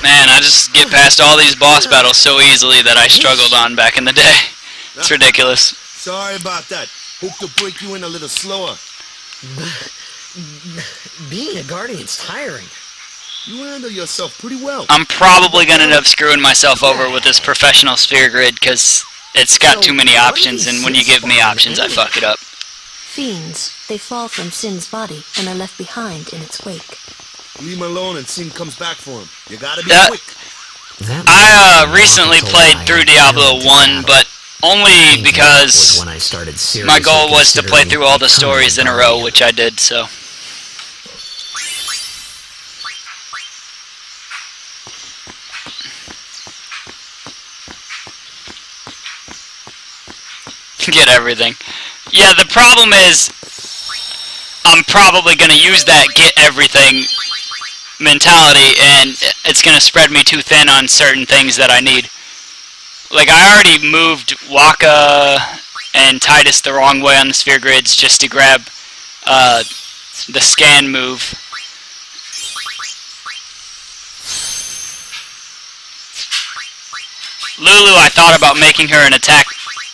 Man, I just get past all these boss battles so easily that I struggled on back in the day. It's ridiculous. Sorry about that. Hope to break you in a little slower. Being a guardian's tiring. You handle yourself pretty well. I'm probably gonna end up screwing myself over with this professional sphere grid because it's got too many options, and when you give me options, I fuck it up. Fiends, they fall from Sin's body and are left behind in its wake. Leave him alone and Sin comes back for him. You gotta be quick. I recently played through Diablo 1, but only because my goal was to play through all the stories in a row, which I did, so. Get everything. Yeah, the problem is I'm probably going to use that get everything mentality, and it's going to spread me too thin on certain things that I need. Like, I already moved Waka and Titus the wrong way on the sphere grids just to grab the scan move. Lulu, I thought about making her an attack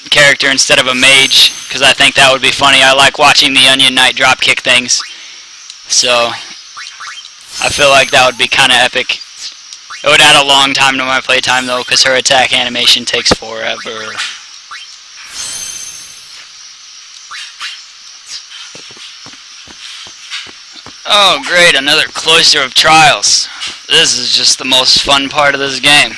character instead of a mage, because I think that would be funny. I like watching the Onion Knight dropkick things, so I feel like that would be kind of epic. It would add a long time to my playtime though, because her attack animation takes forever. Oh great, another Cloister of Trials. This is just the most fun part of this game.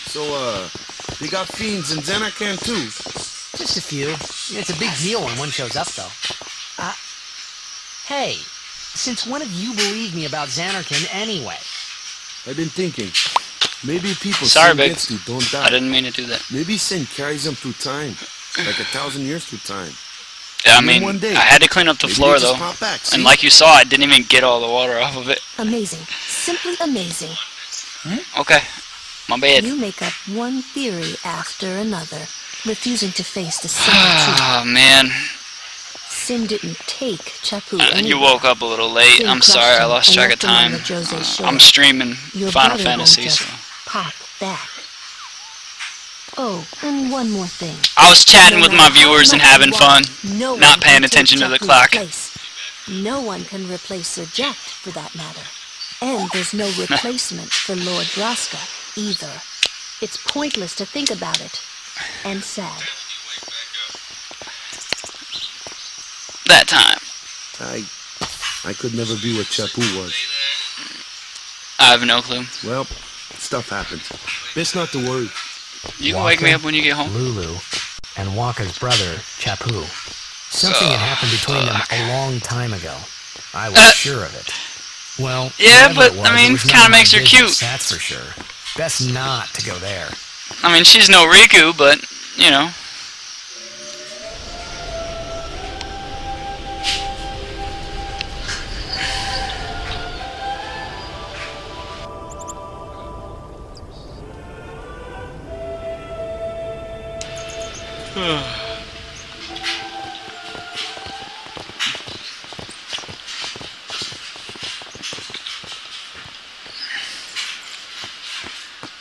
So, they got fiends in Xanarkand too? Just a few. It's a big deal when one shows up, though. Hey, since when have you believed me about Xanarkand anyway? I've been thinking, maybe people Sorry, sin gets to don't die. I didn't mean to do that. Maybe sin carries them through time, like 1,000 years through time. Yeah, I mean, I had to clean up the floor though, and like you saw, I didn't even get all the water off of it. Amazing. Simply amazing. Okay, my bad. You make up one theory after another, refusing to face the simple truth. Oh man. Sin didn't take Chapu You anywhere. woke up a little late. I'm sorry, I lost track of time. I'm streaming Final Fantasy, so. Pop back. Oh, and one more thing. I was chatting with my viewers and having fun, not paying attention to the clock. No one can replace Sir Jack, for that matter. And there's no replacement for Lord Braska, either. It's pointless to think about it. And sad. That time. I could never be what Chapu was. I have no clue. Well, stuff happens. Best not to worry. You can wake me up when you get home. Lulu, and Waka's brother, Chapu. Something had happened between them a long time ago. I was sure of it. Well, yeah, but I mean, kind of makes her cute. That's for sure. Best not to go there. I mean, she's no Riku, but you know.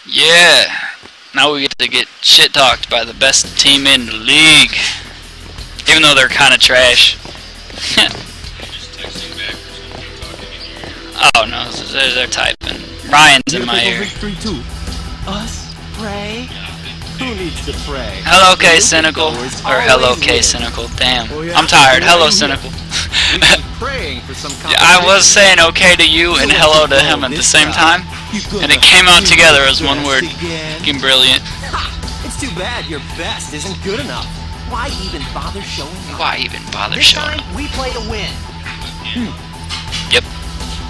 Yeah, now we get to get shit talked by the best team in the league, even though they're kind of trash. Oh no, they're typing. Ryan's in my ear. Us? Pray? Who needs to pray? Hello, K Cynical, or hello, K Cynical. Damn, I'm tired. Hello, Cynical. Yeah, I was saying okay to you and hello to him at the same time, and it came out together as one word. Fucking brilliant. It's too bad your best isn't good enough. Why even bother showing up? Why even bother This showing time, up? we play to win. Yep.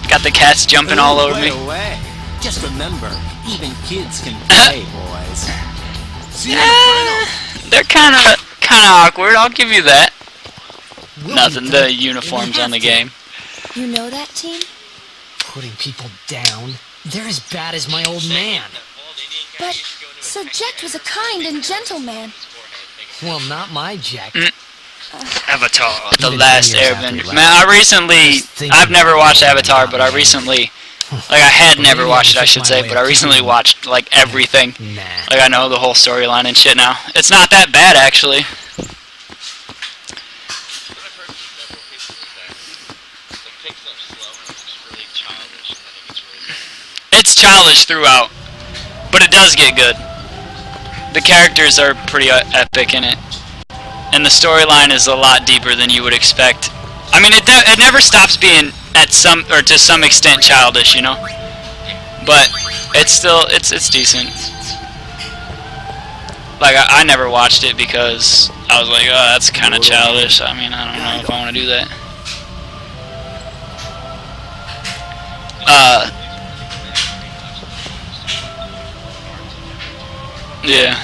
Got the cats jumping all over me. Away. Just remember, even kids can play, boys. They're kind of awkward. I'll give you that. Nothing. The uniforms on the game. You know that team? Putting people down. They're as bad as my old man. But Sir Jack was a kind and gentle man. Well, not my Jack. Avatar, The Even Last 10 years after Airbender. he left. Man, I've never watched Avatar, but I recently, like I had never watched it, I should say, but I recently watched like everything. Nah. Like I know the whole storyline and shit now. It's not that bad actually. It's childish throughout, but it does get good. The characters are pretty epic in it. and the storyline is a lot deeper than you would expect. I mean, it never stops being to some extent childish, you know. But it's still it's decent. Like I never watched it because I was like, oh, that's kind of childish. I mean, I don't know if I want to do that. Yeah,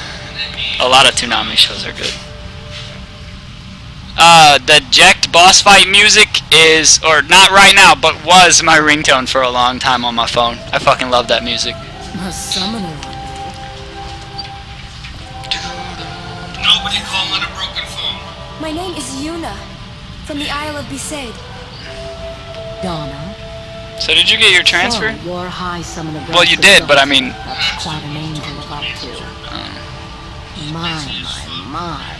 a lot of Toonami shows are good. The Jekt boss fight music is, or not right now, but was my ringtone for a long time on my phone. I fucking love that music. A summoner. Nobody call on a broken phone. My name is Yuna, from the Isle of Besaid. Donna. So did you get your transfer? So your high summoner. Well, you did, but I mean. That's quite an angel to live up to. My.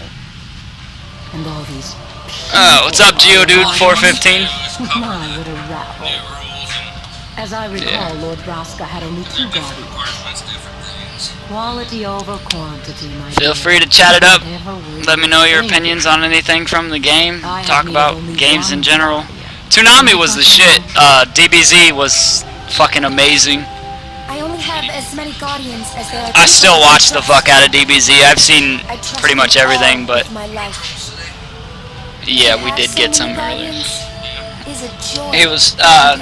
And all these. Oh, what's up, Geodude 415? My, what a rabble. As I recall, Lord Braska had only 2 guardians. Quality over quantity, my Feel free to chat it up. Let me know your opinions on anything from the game. Talk about games in general. Toonami was the shit. DBZ was fucking amazing. I only have as many guardians as there are. I still watch the fuck out of DBZ. I've seen pretty much everything, but yeah, we did get some earlier. It was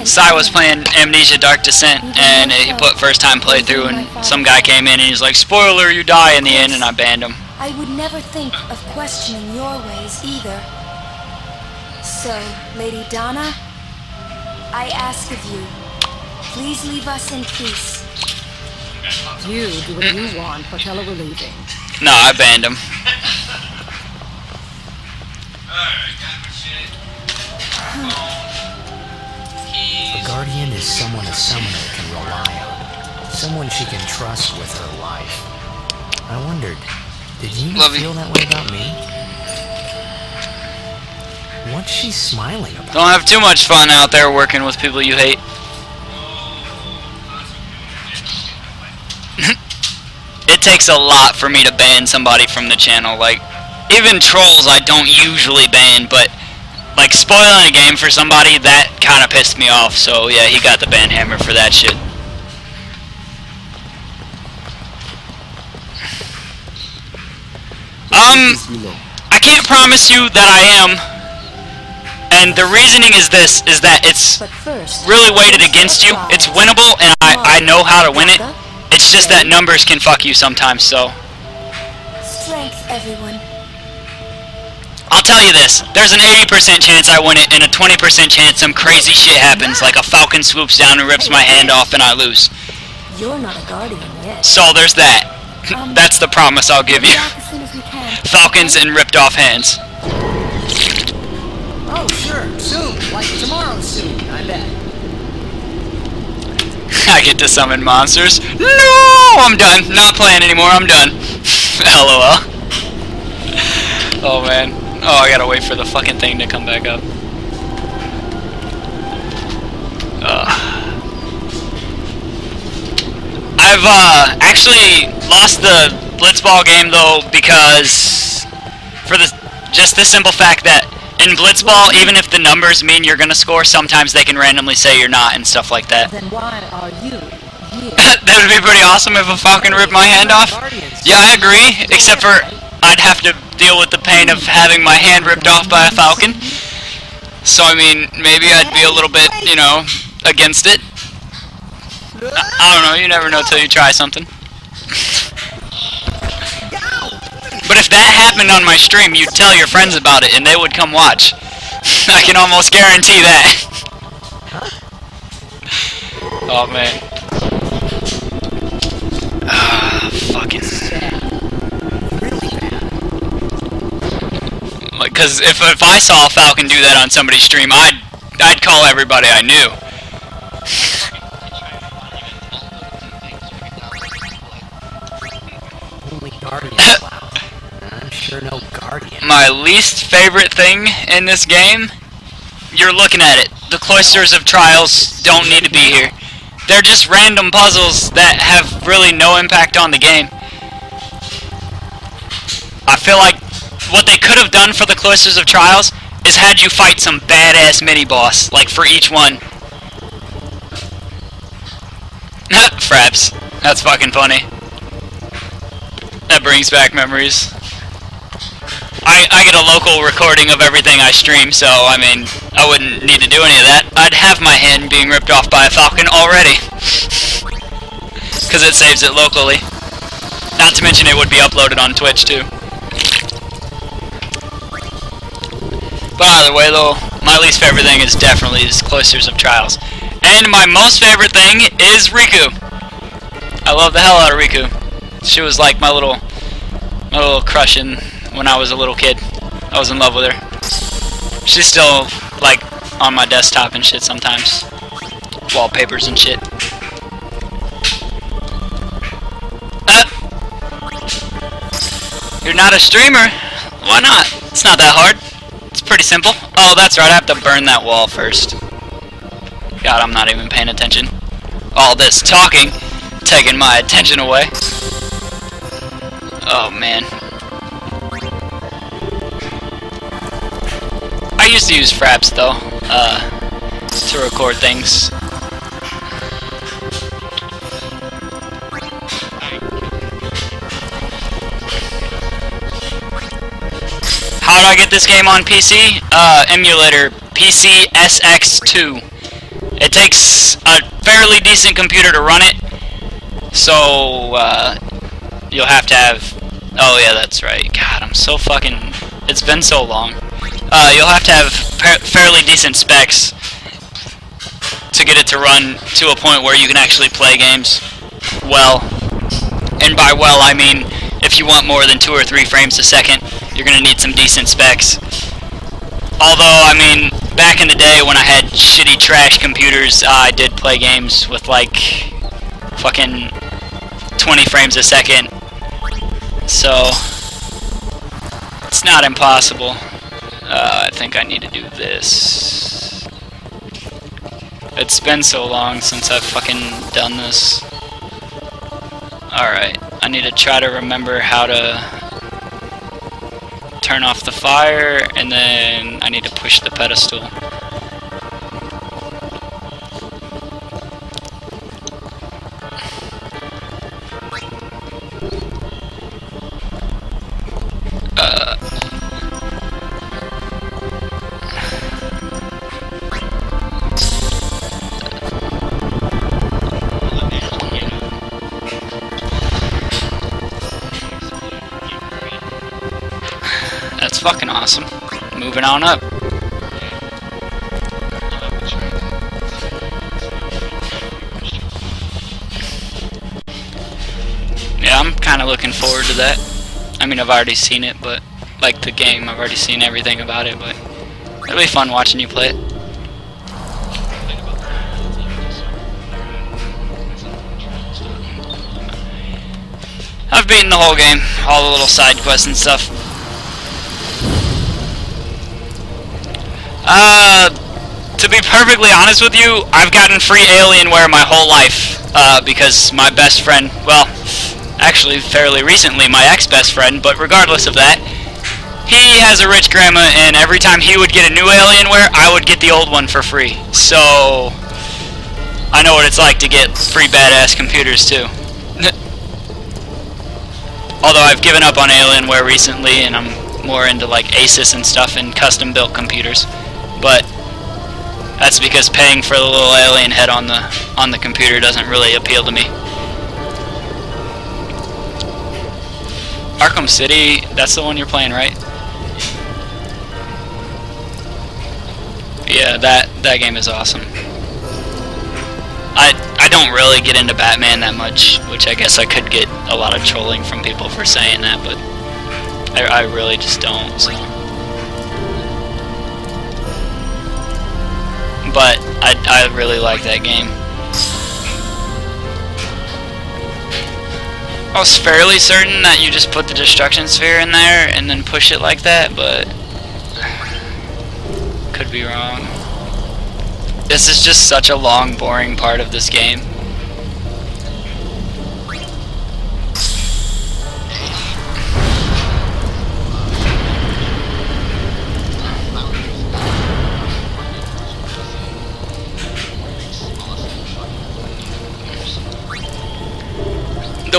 Sai was playing Amnesia Dark Descent, and he put first time playthrough, and some guy came in and he's like, "Spoiler, you die in the end," and I banned him. I would never think of questioning your ways either. So, Lady Donna, I ask of you, please leave us in peace. You do what you want, but tell her we're leaving. No, I banned him. A guardian is someone a summoner can rely on. Someone she can trust with her life. I wondered, did you feel that way about me? What's she smiling about? Don't have too much fun out there working with people you hate. It takes a lot for me to ban somebody from the channel. Like, even trolls I don't usually ban, but like spoiling a game for somebody, that kind of pissed me off. So yeah, he got the ban hammer for that shit. I can't promise you that I am. And the reasoning is this, is that it's really weighted against you. It's winnable, and I know how to win it. It's just that numbers can fuck you sometimes, so. Strength, everyone. I'll tell you this, there's an 80% chance I win it, and a 20% chance some crazy shit happens, like a falcon swoops down and rips my hand off and I lose. You're not a guardian yet. So there's that. That's the promise I'll give you. Falcons and ripped off hands. Oh, sure, soon. Like tomorrow soon, I bet. I get to summon monsters. No! I'm done. Not playing anymore. I'm done. LOL. Oh, man. Oh, I gotta wait for the fucking thing to come back up. I've actually lost the Blitzball game, though, because for just the simple fact that in Blitzball, even if the numbers mean you're gonna score, sometimes they can randomly say you're not and stuff like that. Then why are you here? That would be pretty awesome if a falcon ripped my hand off. Yeah, I agree, except for I'd have to deal with the pain of having my hand ripped off by a falcon. So, I mean, maybe I'd be a little bit, you know, against it. I don't know, you never know till you try something. But if that happened on my stream, you'd tell your friends about it and they would come watch. I can almost guarantee that. Oh, man. Fucking. Because if I saw a falcon do that on somebody's stream, I'd call everybody I knew. Only guardian. Wow. I'm sure no guardian. My least favorite thing in this game, you're looking at it. The Cloisters of Trials don't need to be here. They're just random puzzles that have really no impact on the game. I feel like what they could have done for the Cloisters of Trials is had you fight some badass mini-boss, like for each one. Fraps. That's fucking funny. That brings back memories. I get a local recording of everything I stream, so, I mean, I wouldn't need to do any of that. I'd have my hand being ripped off by a falcon already. Because it saves it locally. Not to mention it would be uploaded on Twitch, too. But either way, though, my least favorite thing is definitely these Cloisters of Trials. And my most favorite thing is Riku. I love the hell out of Riku. She was like my little crush when I was a little kid. I was in love with her. She's still like on my desktop and shit sometimes. Wallpapers and shit. You're not a streamer? Why not? It's not that hard. It's pretty simple. Oh, that's right, I have to burn that wall first. God, I'm not even paying attention. All this talking, taking my attention away. Oh, man. I used to use Fraps, though, to record things. How do I get this game on PC? Emulator PCSX2. It takes a fairly decent computer to run it, so you'll have to have... Oh yeah, that's right. God, I'm so fucking... It's been so long. You'll have to have fairly decent specs to get it to run to a point where you can actually play games well. And by well, I mean if you want more than 2 or 3 frames a second, you're gonna need some decent specs. Although, I mean, back in the day when I had shitty trash computers, I did play games with like fucking 20 frames a second. So it's not impossible. I think I need to do this. It's been so long since I've fucking done this. Alright, I need to try to remember how to turn off the fire, and then I need to push the pedestal. That's fucking awesome. Moving on up. Yeah, I'm kind of looking forward to that. I mean, I've already seen it, but like the game, I've already seen everything about it, but it'll be fun watching you play it. I've beaten the whole game, all the little side quests and stuff. To be perfectly honest with you, I've gotten free Alienware my whole life, because my best friend, well, actually fairly recently my ex-best friend, but regardless of that, he has a rich grandma, and every time he would get a new Alienware, I would get the old one for free. So, I know what it's like to get free badass computers too. Although I've given up on Alienware recently, and I'm more into like Asus and stuff and custom built computers. But that's because paying for the little alien head on the computer doesn't really appeal to me. Arkham City, that's the one you're playing, right? Yeah, that game is awesome. I don't really get into Batman that much, which I guess I could get a lot of trolling from people for saying that, but I really just don't, so. But I really like that game. I was fairly certain that you just put the destruction sphere in there and then push it like that, but could be wrong. This is just such a long, boring part of this game.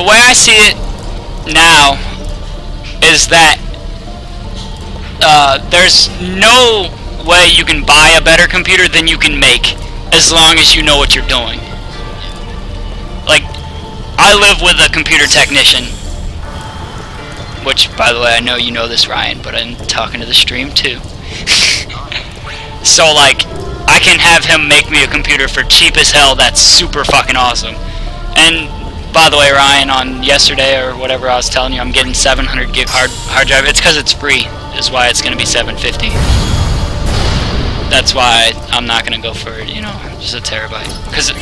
way I see it now is that there's no way you can buy a better computer than you can make, as long as you know what you're doing. Like, I live with a computer technician, which, by the way, I know you know this, Ryan, but I'm talking to the stream too. So, like, I can have him make me a computer for cheap as hell that's super fucking awesome. And, by the way, Ryan, on yesterday or whatever I was telling you, I'm getting 700 gig hard drive. It's because it's free, is why it's going to be 750. That's why I'm not going to go for, you know, just a terabyte. Because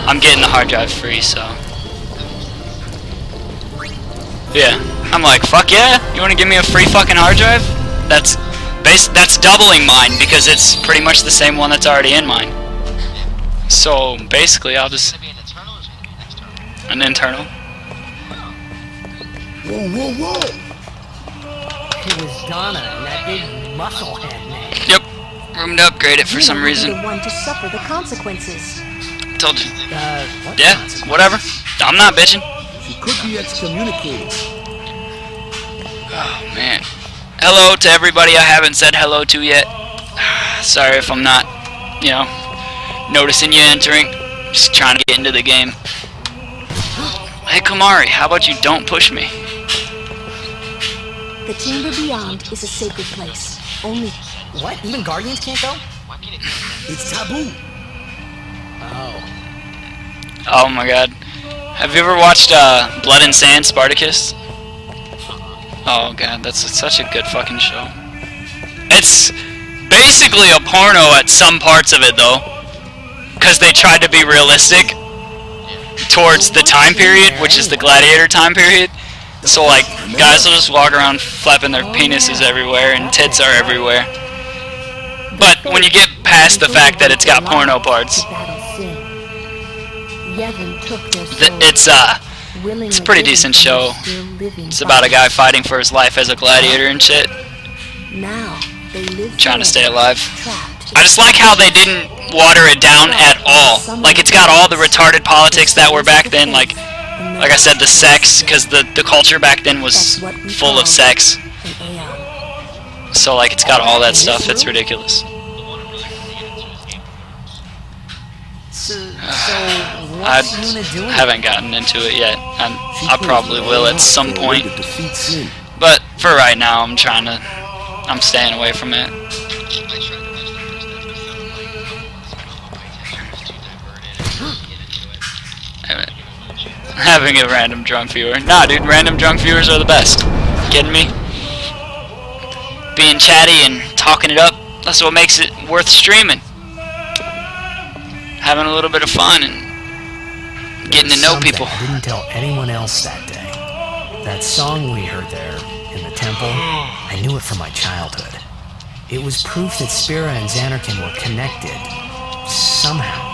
I'm getting the hard drive free, so. Yeah. I'm like, fuck yeah? You want to give me a free fucking hard drive? That's doubling mine, because it's pretty much the same one that's already in mine. So, basically, I'll just... An internal? Whoa, whoa, whoa! It was Donna and that big musclehead man. Yep. Room to upgrade it for some reason. The one to suffer the consequences. Told you. What Yeah, whatever. I'm not bitching. She could be excommunicated. Oh, man. Hello to everybody I haven't said hello to yet. Sorry if I'm not, you know, noticing you entering. Just trying to get into the game. Hey, Kamari, how about you don't push me? The chamber beyond is a sacred place. Only... What? Even Guardians can't go? It's taboo. Oh. Oh my god. Have you ever watched Blood and Sand, Spartacus? Oh god, that's such a good fucking show. It's basically a porno at some parts of it though, because they tried to be realistic towards the time period, which is the gladiator time period. So like, guys will just walk around flapping their penises everywhere and tits are everywhere. But when you get past the fact that it's got porno parts, it's a pretty decent show. It's about a guy fighting for his life as a gladiator and shit. Trying to stay alive. I just like how they didn't water it down at all. Like, it's got all the retarded politics that were back then, like I said, the sex, because the culture back then was full of sex. So, like, it's got all that stuff. It's ridiculous. I haven't gotten into it yet. I probably will at some point. But for right now, I'm staying away from it. Having a random drunk viewer. Nah, dude, random drunk viewers are the best. Kidding me? Being chatty and talking it up, that's what makes it worth streaming. Having a little bit of fun and getting to know people. I didn't tell anyone else that day. That song we heard there in the temple, I knew it from my childhood. It was proof that Spira and Xanarkin were connected. Somehow.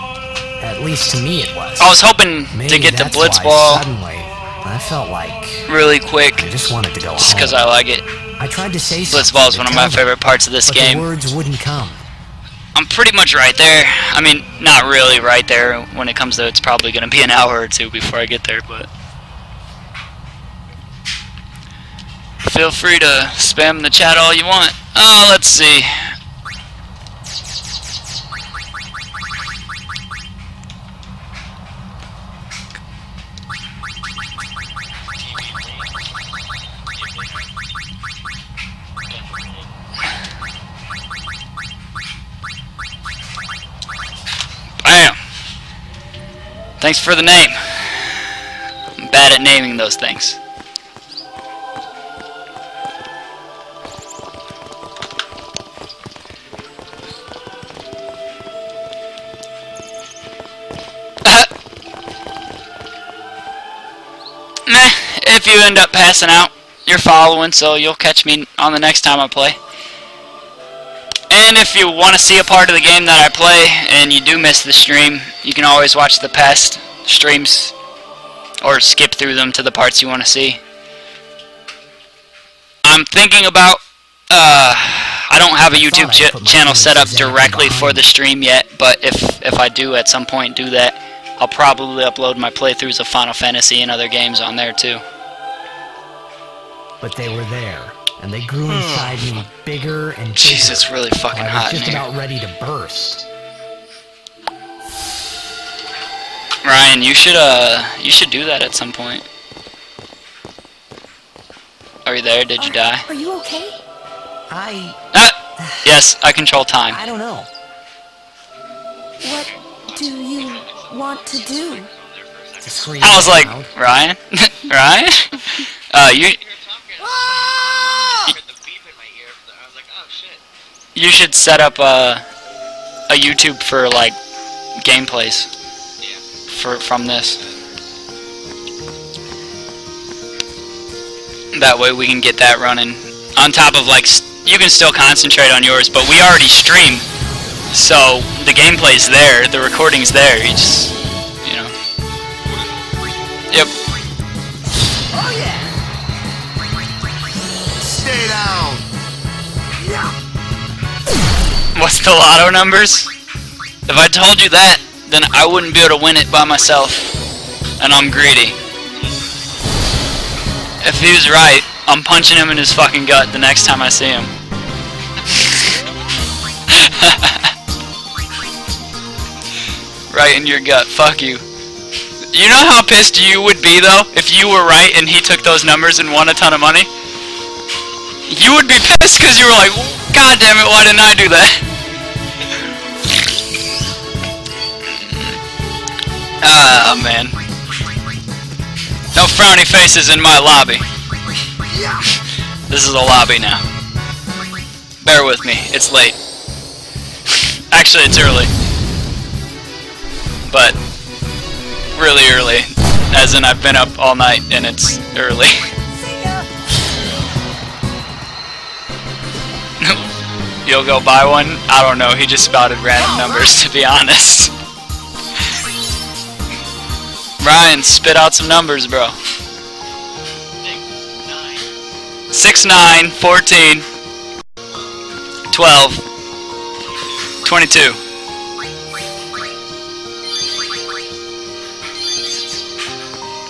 At least to me it was. I was hoping to get the Blitzball suddenly, I felt like really quick. I just wanted to go just because home. I like it. I tried to say Blitzball is one of my favorite parts of this game. The words wouldn't come. I'm pretty much right there. I mean, not really right there when it comes to it's probably going to be an hour or two before I get there, but feel free to spam the chat all you want. Let's see. Bam! Thanks for the name. I'm bad at naming those things. Meh, if you end up passing out, you're following, so you'll catch me on the next time I play. And if you want to see a part of the game that I play and you do miss the stream, you can always watch the past streams or skip through them to the parts you want to see. I'm thinking about, I don't have a YouTube channel set up directly for the stream yet, but if I do at some point do that, I'll probably upload my playthroughs of Final Fantasy and other games on there too. But they were there, and they grew inside me bigger and bigger. Jeez, it's really fucking hot in just here. about ready to burst. Ryan, you should do that at some point. Are you there? Did you die? Are you okay? Yes, I control time. I don't know. What do you want to do? To scream I was like, loud. Ryan? Ryan? You... You should set up a YouTube for, like, gameplays from this. That way we can get that running. On top of, like, you can still concentrate on yours, but we already stream. So, the gameplay's there, the recording's there, you just, you know. Yep. Oh yeah! Stay down! Yeah! What's the lotto numbers? If I told you that, then I wouldn't be able to win it by myself. And I'm greedy. If he was right, I'm punching him in his fucking gut the next time I see him. Right in your gut, fuck you. You know how pissed you would be though if you were right and he took those numbers and won a ton of money? You would be pissed because you were like, God damn it, why didn't I do that? Ah, man. No frowny faces in my lobby. This is a lobby now. Bear with me, it's late. Actually, it's early. But really early, as in I've been up all night and it's early. You'll go buy one? I don't know, he just spouted random numbers, to be honest. Ryan, spit out some numbers, bro. 6, 9, 14, 12, 22.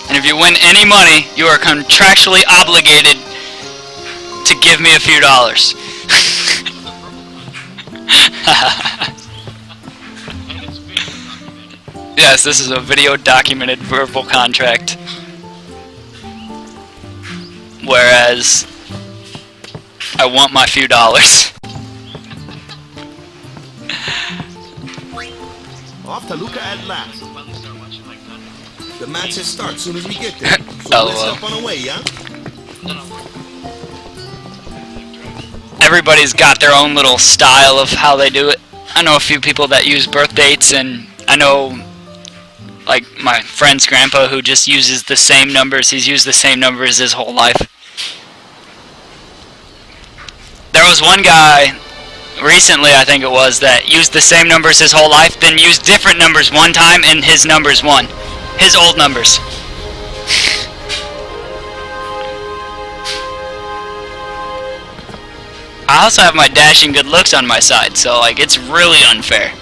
And if you win any money, you are contractually obligated to give me a few dollars. Yes, this is a video documented verbal contract. Whereas, I want my few dollars. Off to Luca at last. The matches start as soon as we get there. So let's hop on the way, yeah? Everybody's got their own little style of how they do it. I know a few people that use birth dates, and I know, like, my friend's grandpa who just uses the same numbers. He's used the same numbers his whole life. There was one guy, recently I think it was, that used the same numbers his whole life, then used different numbers one time and his numbers won. His old numbers. I also have my dashing good looks on my side, so like it's really unfair.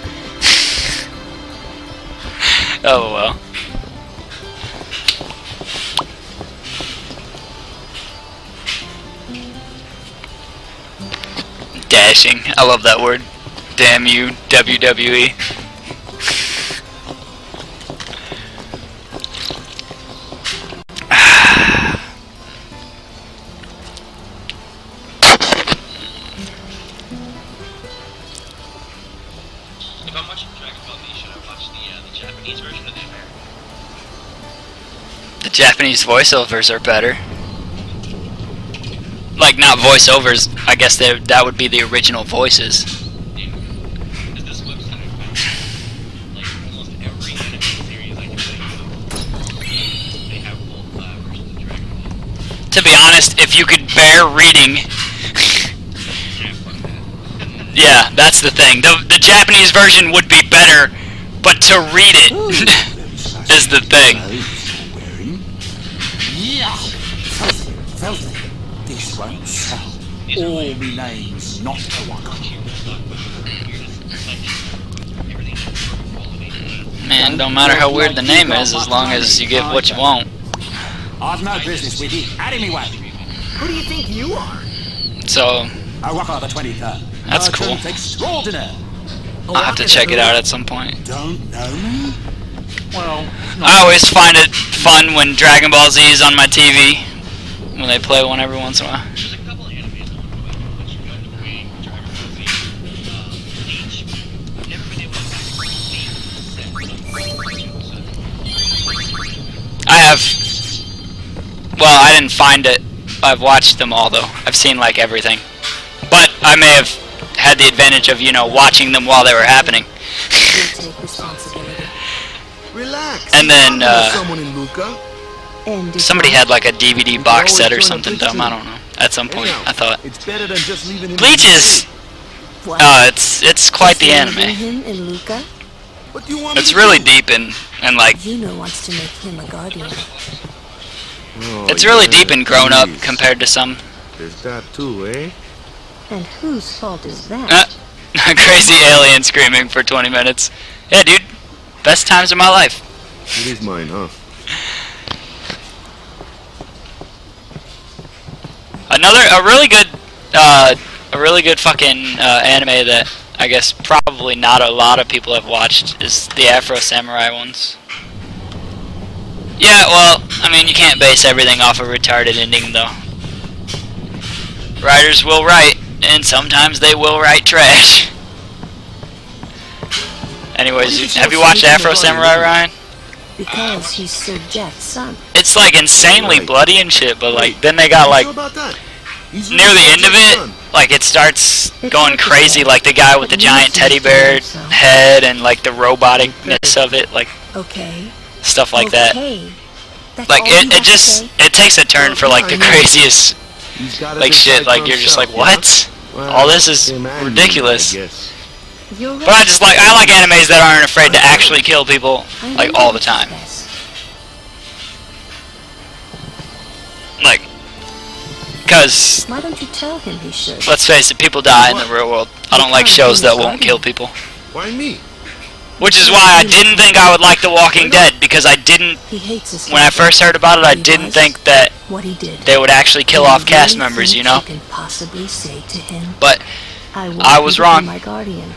Oh well. Dashing. I love that word. Damn you, WWE. If I'm watching Dragon Ball Z, should I watch the Japanese version or the American? The Japanese voiceovers are better. Like, not voiceovers, I guess that would be the original voices. Yeah. Because this website, like, almost every anime series I can think of, they have both versions of Dragon Ball. To be honest, if you could bear reading... Yeah, that's the thing. The Japanese version would be better, but to read it is the thing. Yeah. This won't sell. All my name's not a waka. Man, don't matter how weird the name is, as long as you get what you want. I've no business with you. Out of me way. Who do you think you are? So, I work on the 23rd. that's cool. Extraordinary. I'll have to check it out at some point. Don't know me? Well, I always find it fun when Dragon Ball Z is on my TV, when they play one every once in a while. There's a couple of animes on which you go to play Dragon Ball Z, Bleach. Never been able to I have. Well, I didn't find it. I've watched them all though. I've seen like everything, but I may have had the advantage of, you know, watching them while they were happening. Relax. And then Someone in Luca. somebody had like a DVD box set or something dumb. I don't know. At some point, I thought It's better than just leaving him. Bleach is. It's quite the anime. Him in Luca? What do you want me It's to really do? deep and like Juno wants to make him a guardian. Oh, it's really yeah, deep and grown up please. compared to some. There's that too, eh? And whose fault is that? A crazy alien screaming for 20 minutes. Yeah, dude. Best times of my life. It is mine, huh? A really good fucking anime that I guess probably not a lot of people have watched is the Afro Samurai ones. Yeah, well, I mean, you can't base everything off a retarded ending, though. Writers will write, and sometimes they will write trash. Anyways, have you watched Afro Samurai, Ryan? Because he's Sir Jet's son. It's like insanely bloody and shit, but like then they got like near the end of it, like it starts going crazy, like the guy with the giant teddy bear head and like the roboticness of it, like stuff like that. Like it takes a turn for like the craziest like shit. Like you're just like, what? All this is ridiculous. But I like animes that aren't afraid to actually kill people like all the time. Like, because why don't you tell him he should? Let's face it, people die in the real world. I don't like shows that won't kill people. Why me? Which is why I didn't think I would like The Walking Dead, because I didn't. When I first heard about it, I didn't think that they would actually kill off cast members, you know. But I was wrong. My guardian,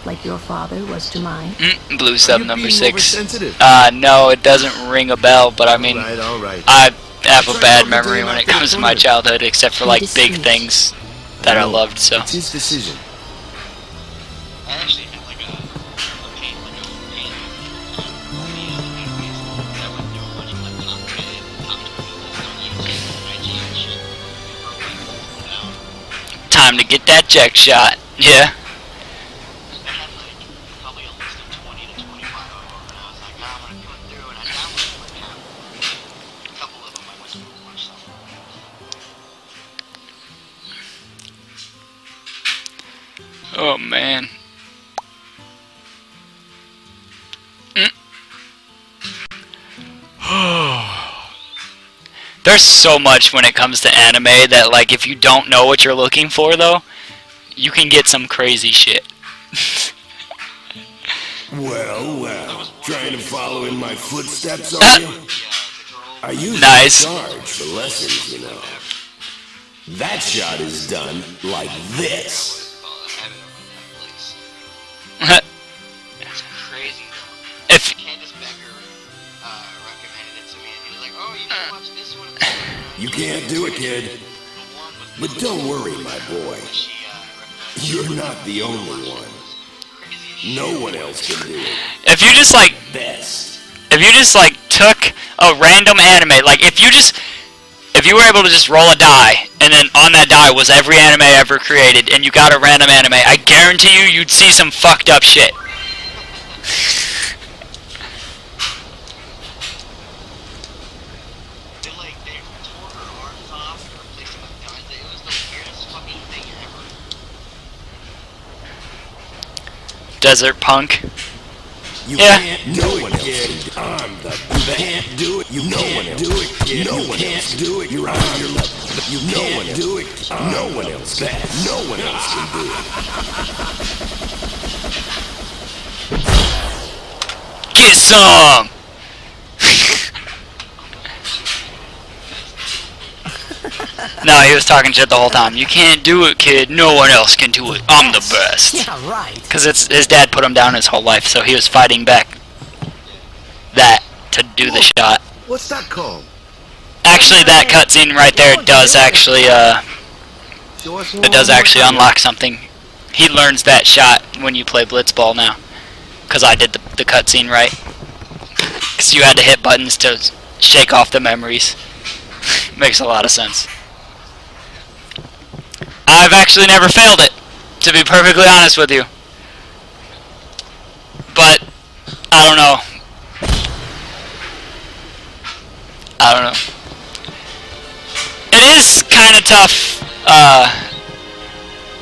like your father was to mine. Blue sub number 6. No, it doesn't ring a bell, but I mean, I have a bad memory when it comes to my childhood, except for like big things that I loved. So. It's his decision. I actually had like a pain, that went through a bunch of like top 20 lists on YouTube and IG and shit. Time to get that check shot. Yeah. I had like probably a list of 20 to 25 of them, and I was like, I'm gonna go through, and I downloaded like half of them. A couple of them I went through and watched some. Oh man. There's so much when it comes to anime that, like, if you don't know what you're looking for, though, you can get some crazy shit. Well, trying to follow in my footsteps, are you? I usually Nice. charge for lessons, you know. That shot is done like this. It's crazy though. If Candace Becker recommended it to me, and he was like, "Oh, you can watch this one." You can't do it, kid. But don't worry, my boy. You're not the only one. No one else can do it. if you just like Best. if you just like took a random anime, like if you were able to just roll a die and then on that die was every anime ever created and you got a random anime, I guarantee you'd see some fucked up shit. They tore her arms off and replaced them with guns. It was the weirdest fucking thing ever. Desert punk. You Yeah. can't do it, kid. I'm the best. Can't do it. You can't do it, kid. No one can't do it. You're on your level. You can't do it. No one else can. No one else can do it. Get some! No, he was talking shit the whole time. You can't do it, kid. No one else can do it. I'm the best. Yeah, right. Because his dad put him down his whole life, so he was fighting back that to do the shot. What's that called? Actually, that cutscene right there does actually, it does actually unlock something. He learns that shot when you play Blitzball now. Because I did the cutscene right. Because you had to hit buttons to shake off the memories. Makes a lot of sense. I've actually never failed it, to be perfectly honest with you. But, I don't know. I don't know. It is kind of tough,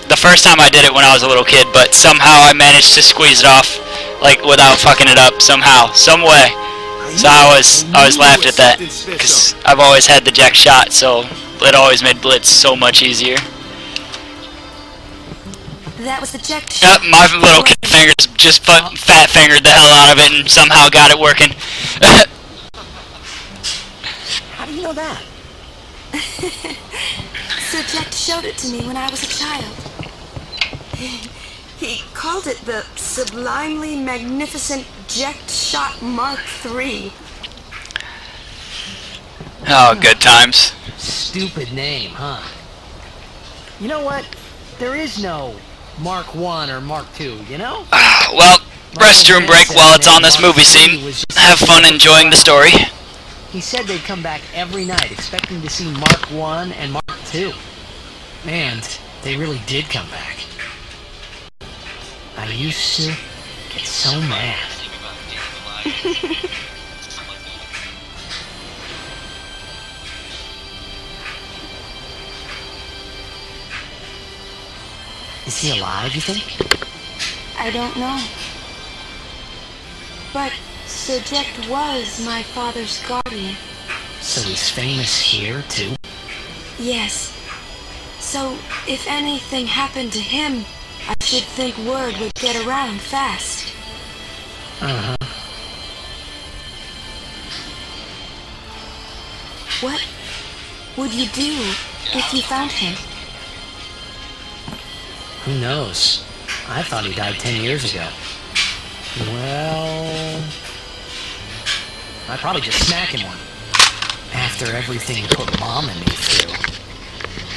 the first time I did it when I was a little kid, but somehow I managed to squeeze it off, like, without fucking it up, somehow, some way. So I always laughed at that, because I've always had the jack shot, so it always made Blitz so much easier. That was the jack shot. Yep, my little kid fingers just fat fingered the hell out of it and somehow got it working. How do you know that? Sir Jack showed it to me when I was a child. He called it the Sublimely Magnificent Jacked Shot Mark III. Oh, good times. Stupid name, huh? You know what? There is no Mark 1 or Mark 2, you know? Well, restroom break while it's on this movie scene. Have fun enjoying the story. He said they'd come back every night, expecting to see Mark 1 and Mark 2. And they really did come back. I used to get so mad. Is he alive, you think? I don't know. But Sir Jack was my father's guardian. So he's famous here, too? Yes. So, if anything happened to him, I should think word would get around fast. Uh-huh. What would you do if you found him? Who knows? I thought he died 10 years ago. Well, I'd probably just smack him one. After everything he put Mom and me through.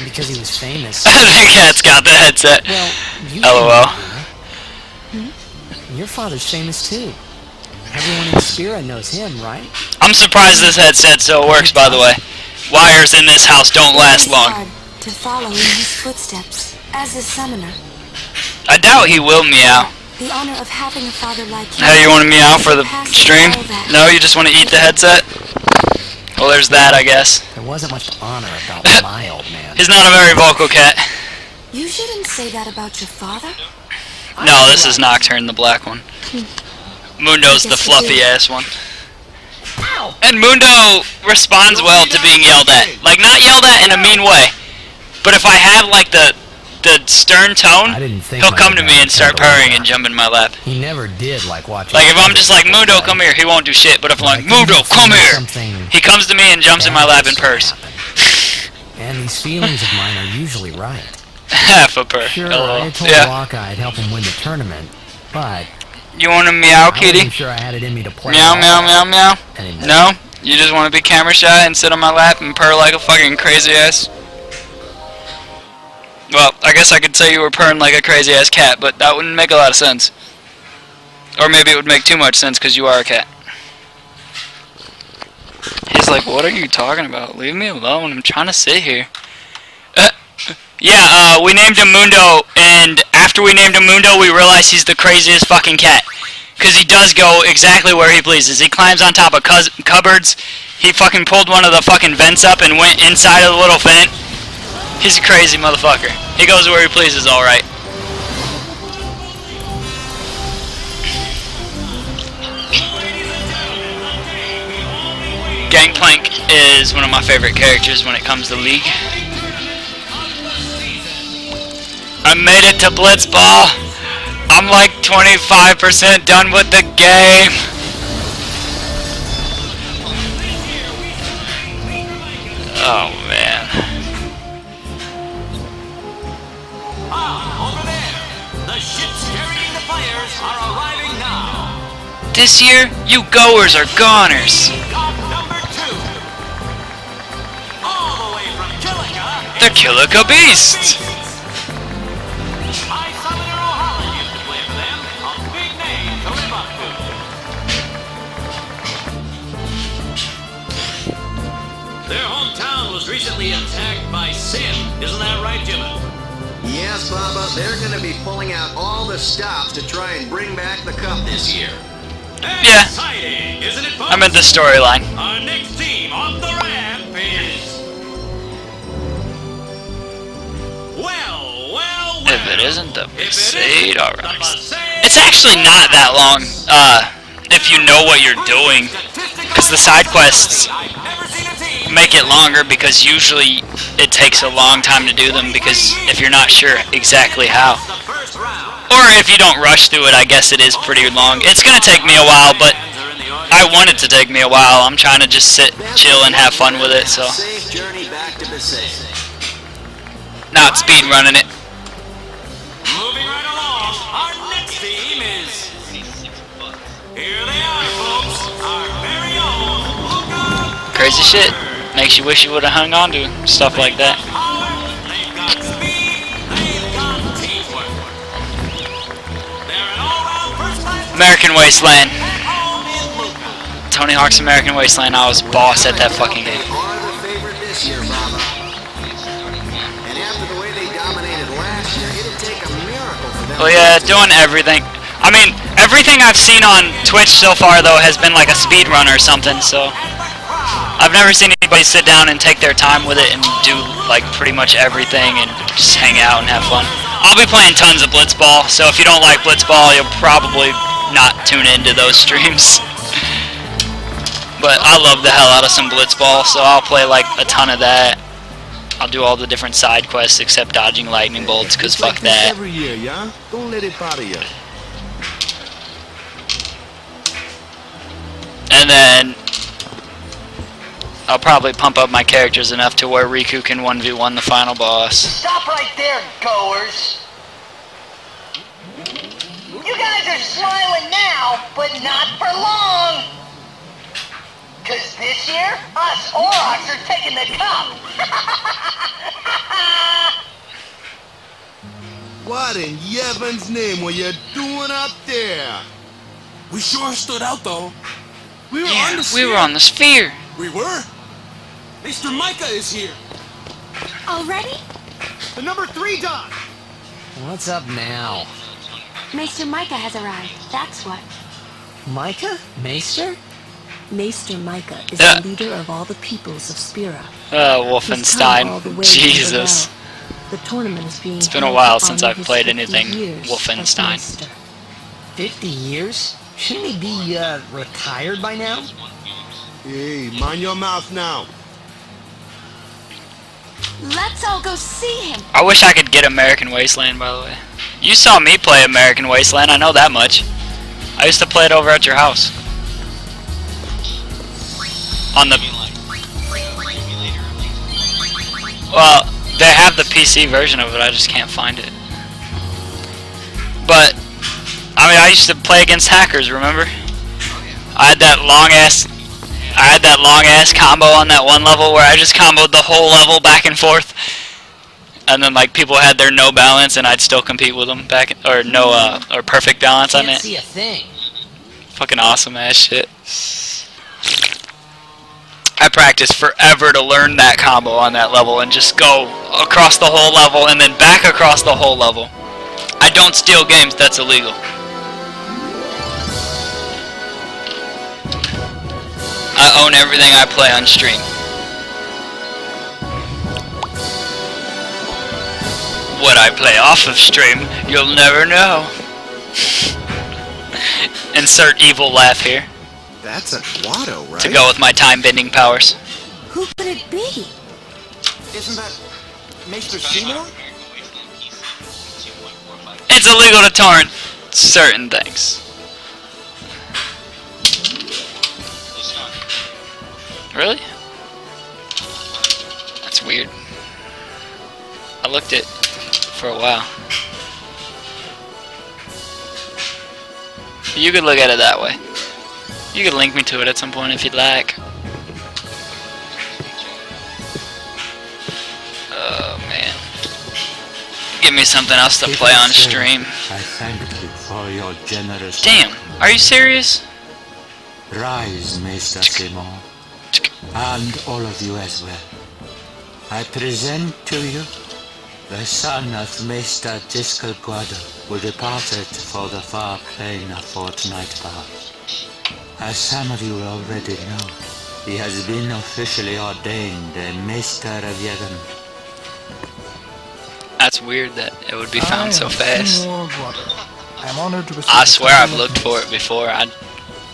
Because he was famous. The cat's got the headset. Well, you LOL. Your father's famous too. Everyone in Spira knows him, right? I'm surprised this headset still works, by the way. Wires in this house don't last long. It's hard to follow in his footsteps as a summoner. I doubt he will meow. The honor of having a father like you. Hey, you want to meow for the stream? No, you just want to eat the headset? Well, there's that, I guess. There wasn't much honor about my old man. He's not a very vocal cat. You shouldn't say that about your father. No, this is Nocturne, the black one. Mundo's the fluffy-ass one. And Mundo responds well to being yelled at. Like, not yelled at in a mean way. But if I have, like, the stern tone, he'll come to me and start purring and jump in my lap. He never did like watching. Like, if I'm just like, Mundo, come here, he won't do shit. But if I'm like, Mundo, come here, he comes to me and jumps in my lap and purrs. And these feelings of mine are usually right. Half a purr. Sure, Hello. I told Waka I'd help him win the tournament, but you want to meow, kitty? I wasn't sure I had it in me to play. Meow, meow, meow, meow. No? You just want to be camera shy and sit on my lap and purr like a fucking crazy ass? Well, I guess I could say you were purring like a crazy ass cat, but that wouldn't make a lot of sense. Or maybe it would make too much sense because you are a cat. He's like, what are you talking about? Leave me alone, I'm trying to sit here. Yeah, we named him Mundo, and after we named him Mundo, we realized he's the craziest fucking cat. Because he does go exactly where he pleases. He climbs on top of cupboards. He fucking pulled one of the fucking vents up and went inside of the little vent. He's a crazy motherfucker. He goes where he pleases, alright. Gangplank is one of my favorite characters when it comes to League. I made it to Blitzball. I'm like 25% done with the game. Oh man. Over there, the ships carrying the fires are arriving now. This year, you goers are goners. Number 2. All the way from Killica. The Killica Beasts. My summoner O'Holland used to play for them. A big name to live up to. Their hometown was recently attacked by sin. Isn't that right, Jimmy? Yes, Baba. They're going to be pulling out all the stops to try and bring back the cup this year. Yeah. Exciting, isn't it, folks? I'm in the storyline. Our next team on the ramp is... Well. If it isn't the Besaid, alright. It's actually not that long, if you know what you're doing. Because the side quests make it longer because usually it takes a long time to do them because if you're not sure exactly how. Or if you don't rush through it, I guess it is pretty long. It's going to take me a while, but I want it to take me a while. I'm trying to just sit, chill, and have fun with it, so. Not speed running it. Moving right along, our next team is... Here they are, folks. Our very own Crazy shit. Makes you wish you would have hung on to stuff like that. They've got speed, they've got teamwork. They're an all-round first-class... American Wasteland. Tony Hawk's American Wasteland. I was boss at that fucking game. Well, yeah, doing everything. I mean, everything I've seen on Twitch so far, though, has been like a speed run or something, so... I've never seen anybody sit down and take their time with it and do, like, pretty much everything and just hang out and have fun. I'll be playing tons of Blitzball, so if you don't like Blitzball, you'll probably not tune into those streams. But I love the hell out of some Blitzball, so I'll play, like, a ton of that. I'll do all the different side quests except dodging lightning bolts, because fuck that. Every year, yeah? Don't let it bother you. And then I'll probably pump up my characters enough to where Riku can 1v1 the final boss. Stop right there, goers! You guys are smiling now, but not for long! Cause this year, us Aurochs are taking the cup! What in Yevon's name were you doing up there? We sure stood out, though. We were on the sphere. We were? Mr. Micah is here. Already? The number 3 dot. What's up now? Maester Micah has arrived, that's what. Micah? Maester? Maester Micah is the leader of all the peoples of Spira. Wolfenstein. Jesus. The tournament is being It's been a while since I've played anything Wolfenstein. 50 years? Shouldn't he be, retired by now? Hey, mind your mouth now. Let's all go see him. I wish I could get American Wasteland, by the way. You saw me play American Wasteland, I know that much. I used to play it over at your house. On the... Well, they have the PC version of it, I just can't find it. But, I mean, I used to play against hackers, remember? I had that long ass combo on that one level where I just comboed the whole level back and forth. And then like people had their no balance and I'd still compete with them back, or no, or perfect balance, I meant. Can't see a thing. Fucking awesome ass shit. I practiced forever to learn that combo on that level and just go across the whole level and then back across the whole level. I don't steal games, that's illegal. I own everything I play on stream. What I play off of stream, you'll never know. Insert evil laugh here. That's a Guado, right? To go with my time-bending powers. Who could it be? Isn't that Maester Seymour? It's illegal to torrent certain things. Really? looked it for a while. You could look at it that way. You could link me to it at some point if you'd like. Oh man. Give me something else to play on stream. I thank you for your generous. Damn, are you serious? Rise, Maester Simon, and all of you as well. I present to you the son of Maester Diskelguado, who departed for the far plain a fortnight past. As some of you already know, he has been officially ordained a Maester of Yevon. That's weird that it would be found so fast. I'm honored to I swear I've looked for it before.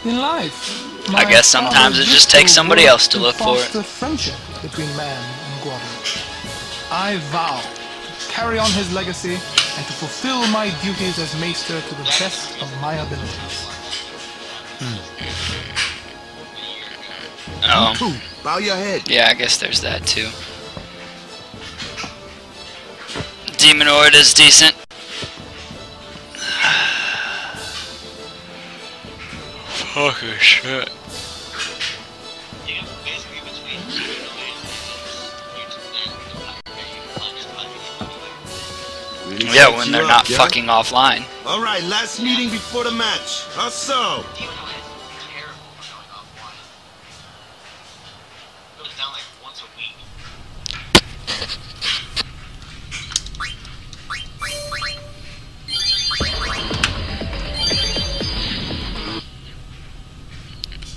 In life, I guess sometimes it just takes somebody else to look for it. The friendship between man and Guado. I vow to carry on his legacy and to fulfill my duties as Maester to the best of my abilities. Bow your head. Yeah, I guess there's that too. Demonoid is decent. Fucking shit. Yeah, when they're not fucking offline. Alright, last meeting before the match. How so?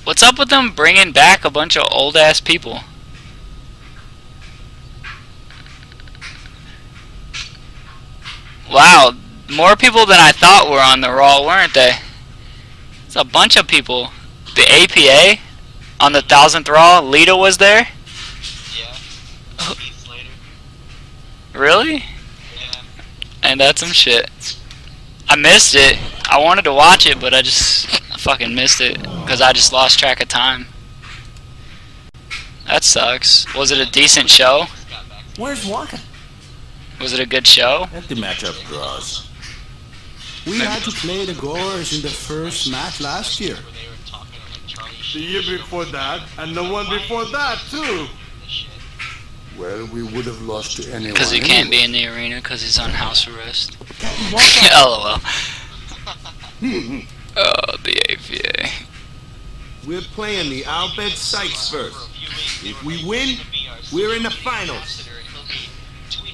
What's up with them bringing back a bunch of old ass people? Wow, more people than I thought were on the Raw, weren't they? It's a bunch of people. The APA on the 1000th Raw, Lita was there? Yeah. Really? Yeah. And that's some shit. I missed it. I wanted to watch it, but I fucking missed it because I just lost track of time. That sucks. Was it a decent show? Where's Waka? Was it a good show? Let the matchup draws. We had to play the Gores in the first match last year. The year before that, and the one before that too. Well, we would have lost to anyone. Because he can't be in the arena because he's on house arrest. LOL. Oh, the APA. We're playing the Albed Sykes first. If we win, we're in the finals.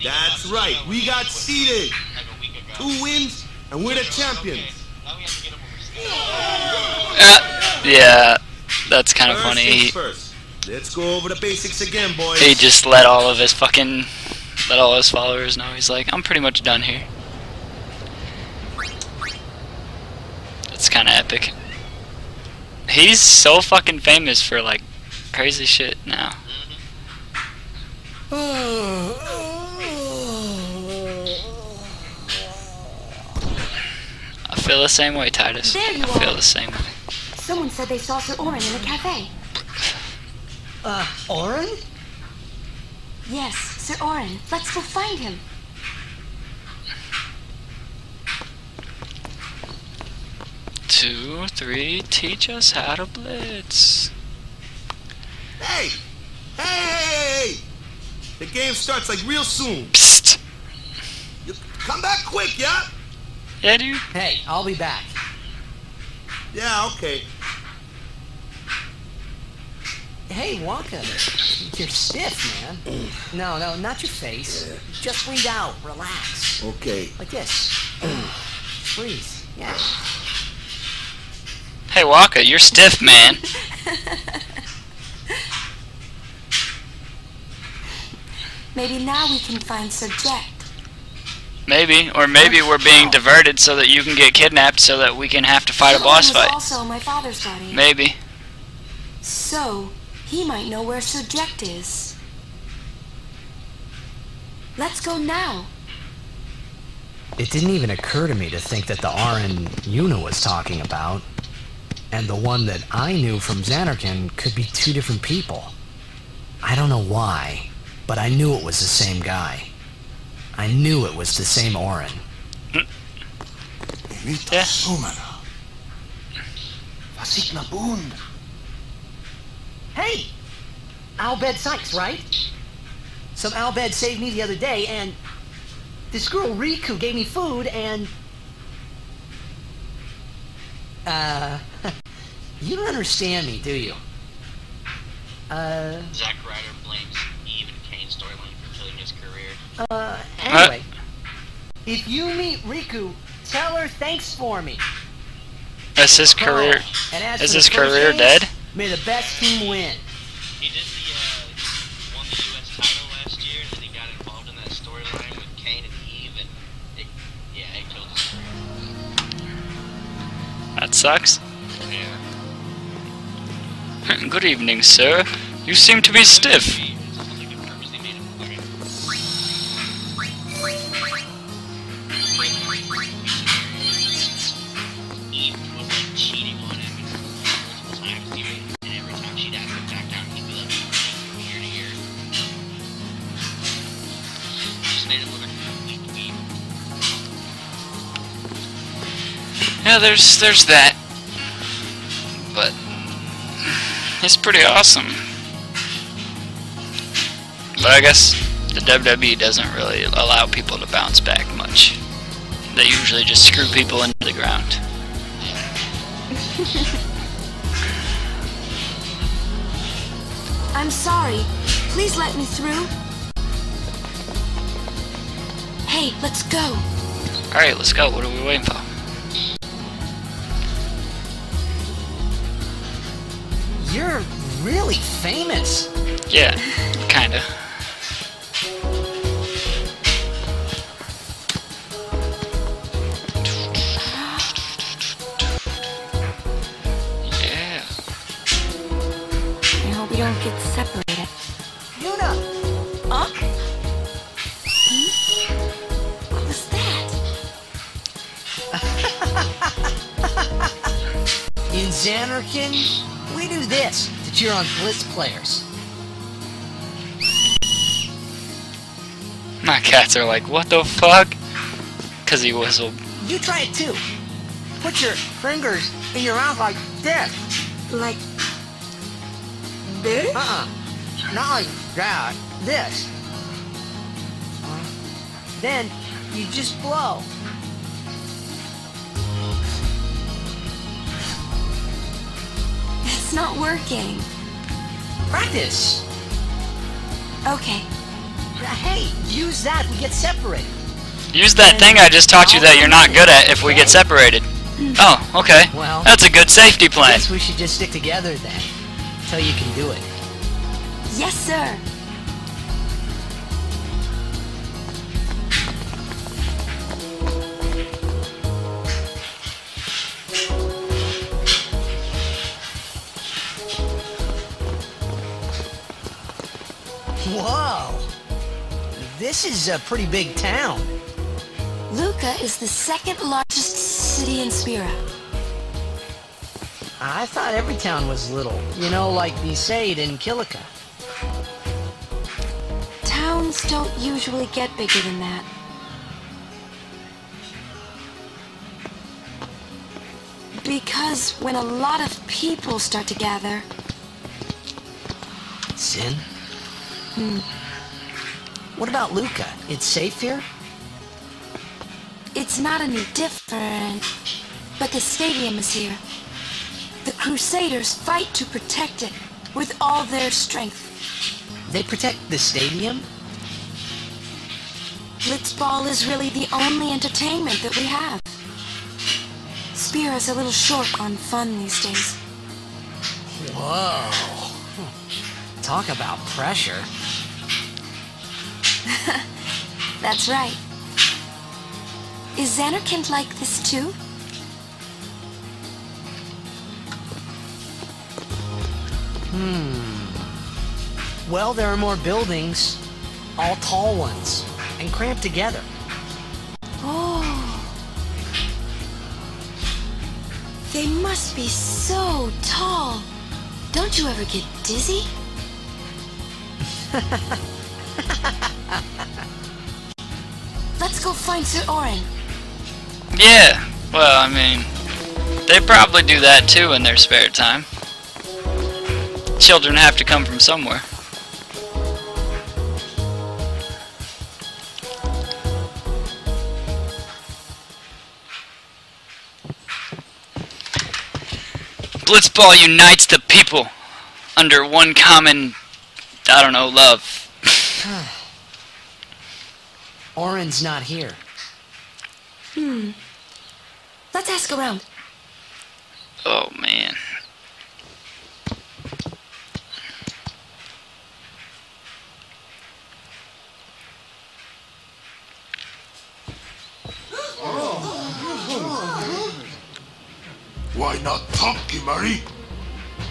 That's right, we got seeded. 2 wins, and we're the champions. Yeah, that's kind of funny. First. Let's go over the basics again, boys. He just let all of his followers know. He's like, I'm pretty much done here. It's kind of epic. He's so fucking famous for like crazy shit now. I feel the same way, Titus. There you I feel the same way. Someone said they saw Sir Orin in a cafe. Orin? Yes, Sir Orin. Let's go find him. Two, three, teach us how to blitz. Hey! Hey! The game starts like real soon. Psst. You come back quick, yeah? Yeah, dude. Hey, I'll be back. Yeah, okay. Hey, Waka. You're stiff, man. No, not your face. Just breathe out. Relax. Okay. Like this. Breathe. Yeah. Hey, Waka, you're stiff, man. Maybe now we can find Subject. Maybe, or maybe we're being diverted so that you can get kidnapped so that we can have to fight a boss fight. Also my father's guardian. Maybe. So, he might know where Subject is. Let's go now. It didn't even occur to me to think that the RN Yuna was talking about and the one that I knew from Xanarkin could be 2 different people. I don't know why, but I knew it was the same guy. I knew it was the same Orin. Yeah. Hey! Albed Sykes, right? Some Albed saved me the other day, and this girl Riku gave me food, and... you don't understand me, do you? Zack Ryder blames Eve and Kane's storyline for killing his career. Anyway. If you meet Riku, tell her thanks for me. Is his career... And as Is for his the first career games, dead? May the best team win. He did won the US title last year, and then he got involved in that storyline with Kane and Eve, and it killed his career. That sucks. Yeah. Good evening, sir. You seem to be stiff. Yeah, there's that. But it's pretty awesome. But I guess the WWE doesn't really allow people to bounce back much. They usually just screw people into the ground. I'm sorry. Please let me through. Hey, let's go. Alright, let's go. What are we waiting for? You're really famous. Yeah, kinda. Yeah. I hope we don't get separated. Yuna! Huh? What was that? In Xanarkin, we do this to cheer on Blitz players. My cats are like, what the fuck? Cause he whistled. You try it too. Put your fingers in your mouth like this. Like this? Not like that. This. Then you just blow. It's not working. Practice. Okay. Hey, use that. We get separated. Use that thing I just taught you that you're not good at if we get separated. Oh, okay. Well, that's a good safety plan. Guess we should just stick together then. Till you can do it. Yes, sir. Whoa! This is a pretty big town. Luca is the second largest city in Spira. I thought every town was little. You know, like Besaid and Kilika. Towns don't usually get bigger than that. Because when a lot of people start to gather... Sin? What about Luca? It's safe here? It's not any different, but the stadium is here. The Crusaders fight to protect it with all their strength. They protect the stadium? Blitzball is really the only entertainment that we have. Spira's a little short on fun these days. Whoa. Talk about pressure. That's right. Is Xanarkand like this too? Well, there are more buildings. All tall ones. And cramped together. Oh. They must be so tall. Don't you ever get dizzy? Let's go find Sir Oren. Yeah, well, I mean, they probably do that too in their spare time. Children have to come from somewhere. Blitzball unites the people under one common, I don't know, love. Oren's not here. Let's ask around. Oh, man. Why not talk, Kimari?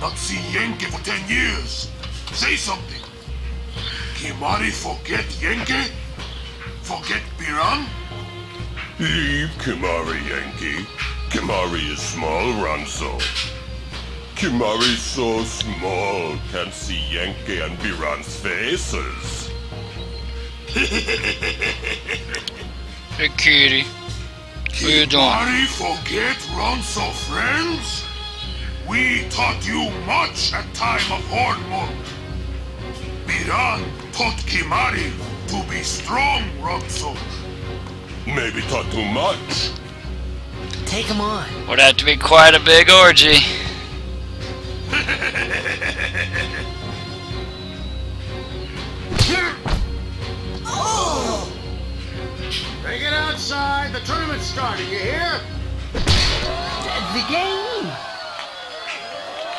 Not see Yankee for 10 years. Say something. Kimari forget Yankee? Forget Biran? Leave Kimari, Yankee. Kimari is small, Ranso. Kimari's so small, can't see Yankee and Biran's faces. Hey, kitty. What you doing? Kimari forget Ranso friends? We taught you much at time of Hornmoon. Biran taught Kimari to be strong, Ranso. Maybe taught too much. Take him on. Would have to be quite a big orgy. Bring it outside. The tournament's starting, you hear? The game.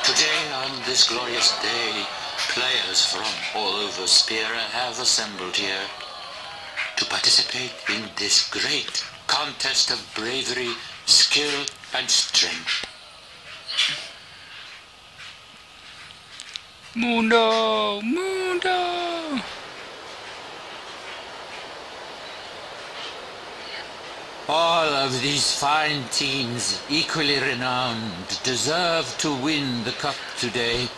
Today, on this glorious day, players from all over Spira have assembled here to participate in this great contest of bravery, skill, and strength. Mundo! Mundo! All of these fine teens, equally renowned, deserve to win the cup today.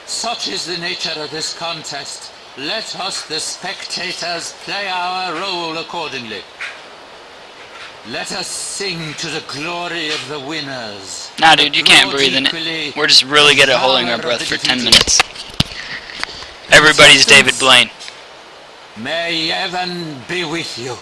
Such is the nature of this contest. Let us, the spectators, play our role accordingly. Let us sing to the glory of the winners. Nah, dude, you can't breathe in it. We're just really good at holding our breath for 10 minutes. Everybody's David Blaine. May heaven be with you.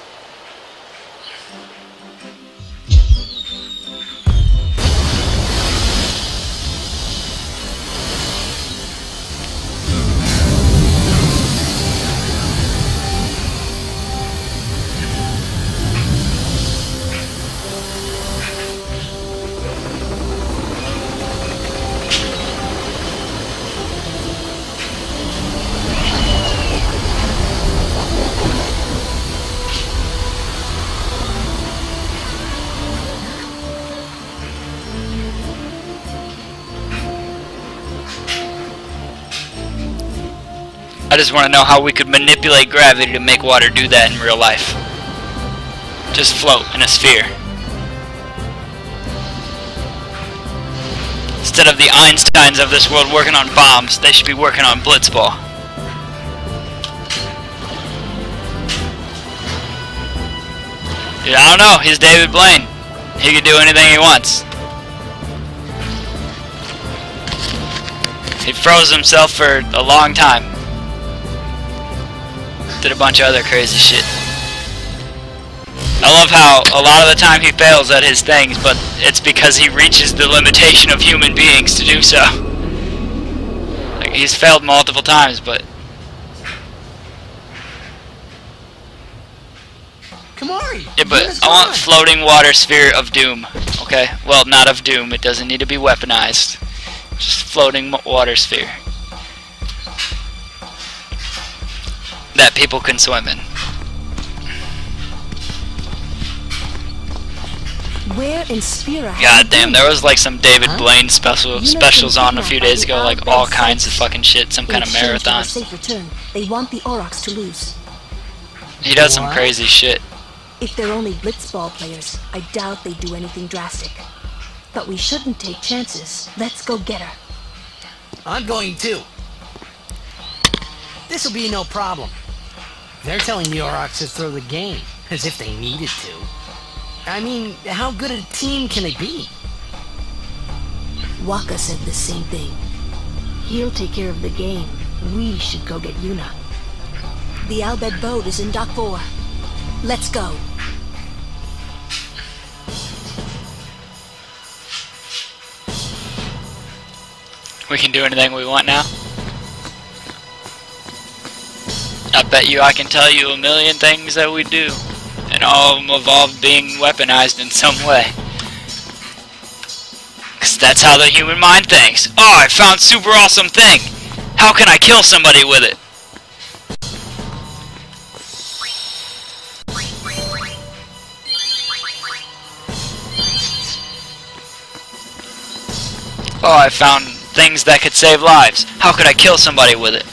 I just want to know how we could manipulate gravity to make water do that in real life. Just float in a sphere. Instead of the Einsteins of this world working on bombs, they should be working on Blitzball. Dude, I don't know. He's David Blaine. He can do anything he wants. He froze himself for a long time. Did a bunch of other crazy shit. I love how a lot of the time he fails at his things, but it's because he reaches the limitation of human beings to do so. Like, he's failed multiple times, but... Kamari! Yeah, but I want floating water sphere of doom, okay? Well, not of doom, it doesn't need to be weaponized. Just floating water sphere. That people can swim in. Where in Spira? God damn, there was like some David Blaine specials on a few days ago, like all kinds of fucking shit, some kind of marathon. Safe return. They want the Aurochs to lose. He does some crazy shit. If they're only blitzball players, I doubt they do anything drastic. But we shouldn't take chances. Let's go get her. I'm going too. This'll be no problem. They're telling the Aurochs to throw the game, as if they needed to. I mean, how good a team can they be? Waka said the same thing. He'll take care of the game. We should go get Yuna. The Al Bhed boat is in Dock 4. Let's go. We can do anything we want now. I bet you I can tell you a million things that we do, and all of them involve being weaponized in some way. Cause that's how the human mind thinks. Oh, I found super awesome thing! How can I kill somebody with it? Oh, I found things that could save lives. How could I kill somebody with it?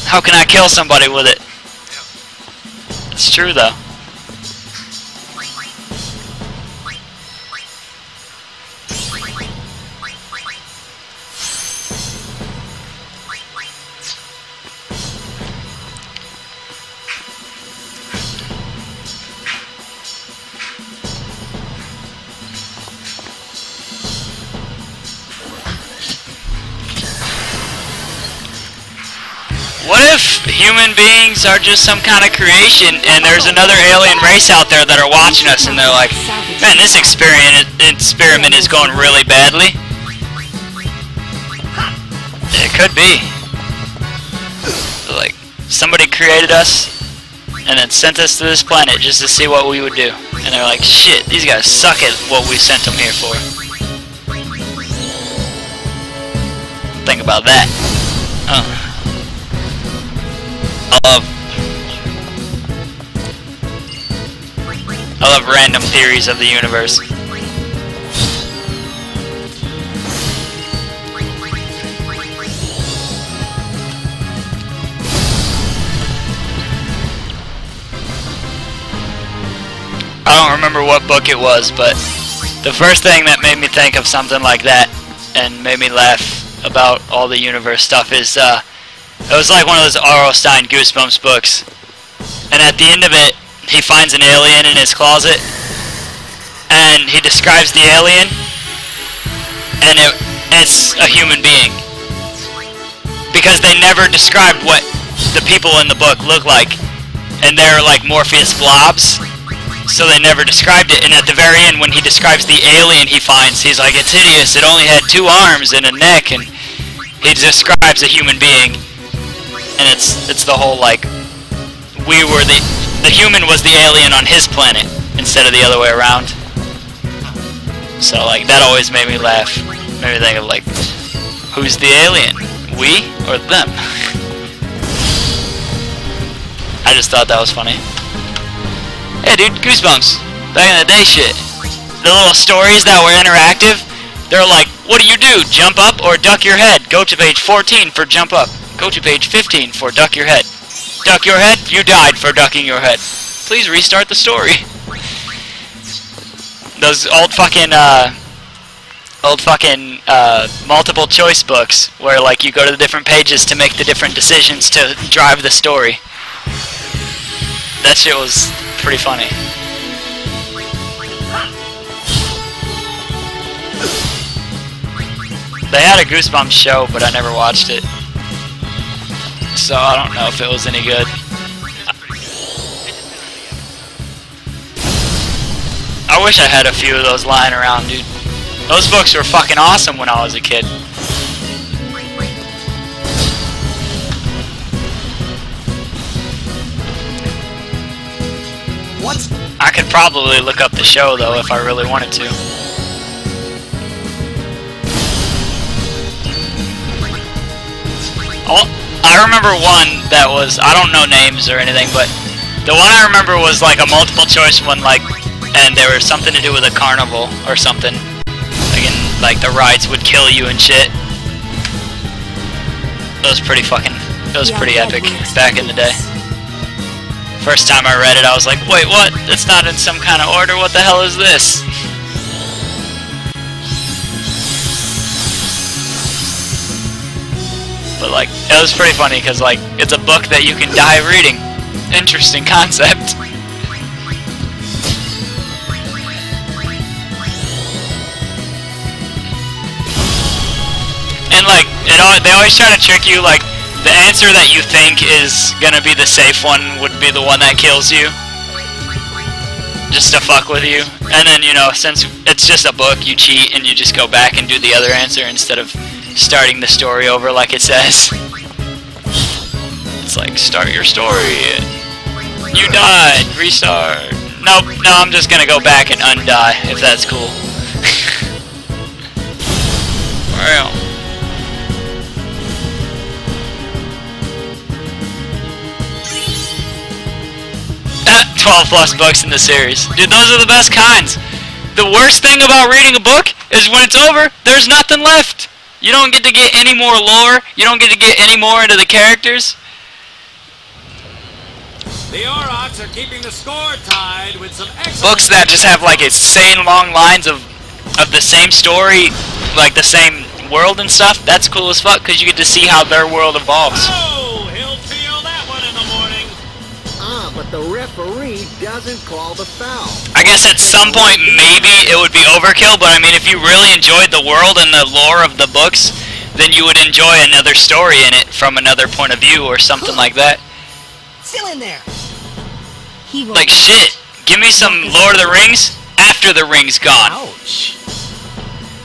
How can I kill somebody with it? It's true though. What if human beings are just some kind of creation and there's another alien race out there that are watching us and they're like, man, this experiment is going really badly? It could be. Like, somebody created us and then sent us to this planet just to see what we would do. And they're like, shit, these guys suck at what we sent them here for. Think about that. I love random theories of the universe. I don't remember what book it was, but the first thing that made me think of something like that and made me laugh about all the universe stuff is it was like one of those R.L. Stine Goosebumps books, and at the end of it he finds an alien in his closet and he describes the alien and it's a human being, because they never described what the people in the book look like, and they're like Morpheus blobs, so they never described it. And at the very end when he describes the alien he finds, he's like, it's hideous, it only had 2 arms and a neck, and he describes a human being. And it's the whole like, we were the human was the alien on his planet instead of the other way around. So like that always made me laugh. Made me think of like, who's the alien? We or them? I just thought that was funny. Hey dude, Goosebumps. Back in the day shit. The little stories that were interactive, they're like, what do? Jump up or duck your head? Go to page 14 for jump up. Go to page 15 for duck your head. Duck your head? You died for ducking your head. Please restart the story. Those old fucking multiple choice books where like you go to the different pages to make the different decisions to drive the story. That shit was pretty funny. They had a Goosebumps show, but I never watched it. So I don't know if it was any good. I wish I had a few of those lying around, dude. Those books were fucking awesome when I was a kid. What? I could probably look up the show though if I really wanted to. I remember one that was, I don't know names or anything, but the one I remember was like a multiple choice one, like, and there was something to do with a carnival or something. Like the rides would kill you and shit. It was pretty fucking, it was pretty epic back in the day. First time I read it, I was like, wait, what? It's not in some kind of order, what the hell is this? But like, it That was pretty funny because like it's a book that you can die reading. Interesting concept. And like they always try to trick you. Like the answer that you think is gonna be the safe one would be the one that kills you, just to fuck with you. And then you know, since it's just a book, you cheat and you just go back and do the other answer instead of starting the story over like it says. It's like start your story. You died. Restart. Nope. No, I'm just gonna go back and undie if that's cool. Well. 12 plus books in the series. Dude, those are the best kinds. The worst thing about reading a book is when it's over, there's nothing left. You don't get to get any more lore. You don't get to get any more into the characters. The Aurochs are keeping the score tied with some excellent books that just have like insane long lines of the same story, like the same world and stuff. That's cool as fuck because you get to see how their world evolves. Oh, he'll feel that one in the morning. But the referee doesn't call the foul. I guess at some point maybe it would be overkill, but I mean if you really enjoyed the world and the lore of the books, then you would enjoy another story in it from another point of view or something like that. Still in there. Like shit, give me some Lord of the Rings after the ring's gone. Ouch.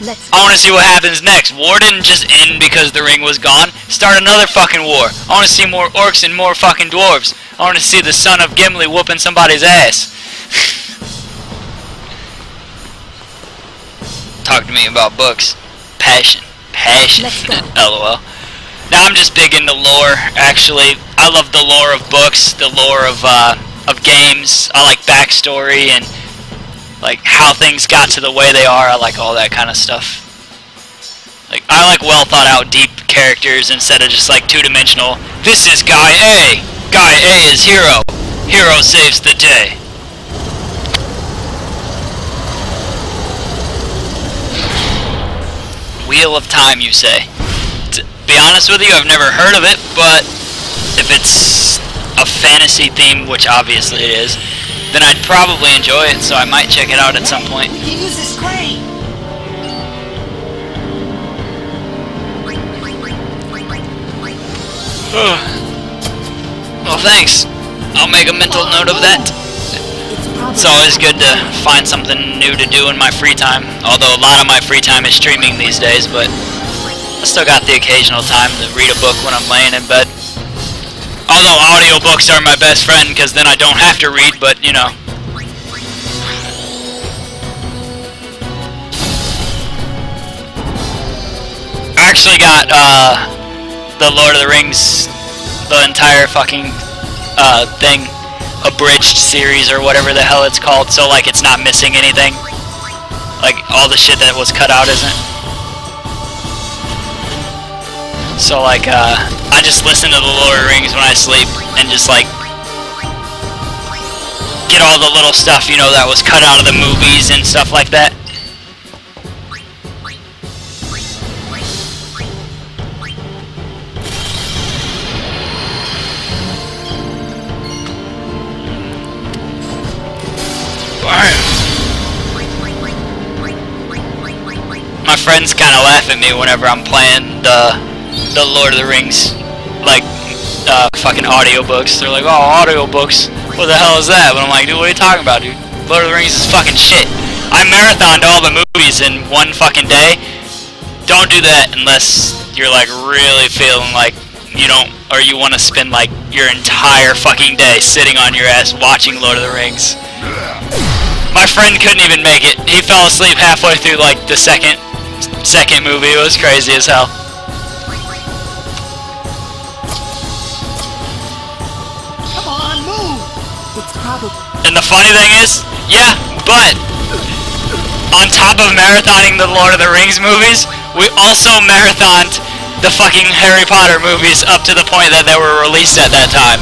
I want to see what happens next. War didn't just end because the ring was gone. Start another fucking war. I want to see more orcs and more fucking dwarves. I want to see the son of Gimli whooping somebody's ass. Talk to me about books. Passion. Passion. LOL. Now I'm just big into lore, actually. I love the lore of books, the lore of games. I like backstory and like how things got to the way they are. I like all that kind of stuff. Like I like well thought out deep characters instead of just like two-dimensional. This is guy A. Guy A is hero. Hero saves the day. Wheel of Time, you say? To be honest with you, I've never heard of it, but if it's a fantasy theme, which obviously it is, then I'd probably enjoy it, so I might check it out at some point. You can use this crane. Well, thanks. I'll make a mental note of that. It's always good to find something new to do in my free time, although a lot of my free time is streaming these days, but I still got the occasional time to read a book when I'm laying in bed. Although audiobooks are my best friend, because then I don't have to read, but, you know. I actually got, the Lord of the Rings, the entire fucking, thing, abridged series, or whatever the hell it's called, so, like, it's not missing anything. Like, all the shit that was cut out isn't. So, like, I just listen to the Lord of the Rings when I sleep, and just, like, get all the little stuff, you know, that was cut out of the movies and stuff like that. My friends kind of laugh at me whenever I'm playing the Lord of the Rings, like, fucking audiobooks. They're like, oh, audiobooks, what the hell is that? But I'm like, dude, what are you talking about, dude? Lord of the Rings is fucking shit. I marathoned all the movies in one fucking day. Don't do that unless you're, like, really feeling like you don't, or you want to spend, like, your entire fucking day sitting on your ass watching Lord of the Rings. My friend couldn't even make it. He fell asleep halfway through, like, the second movie. It was crazy as hell. Come on, move! It's probably... And the funny thing is, yeah, but on top of marathoning the Lord of the Rings movies, we also marathoned the fucking Harry Potter movies up to the point that they were released at that time.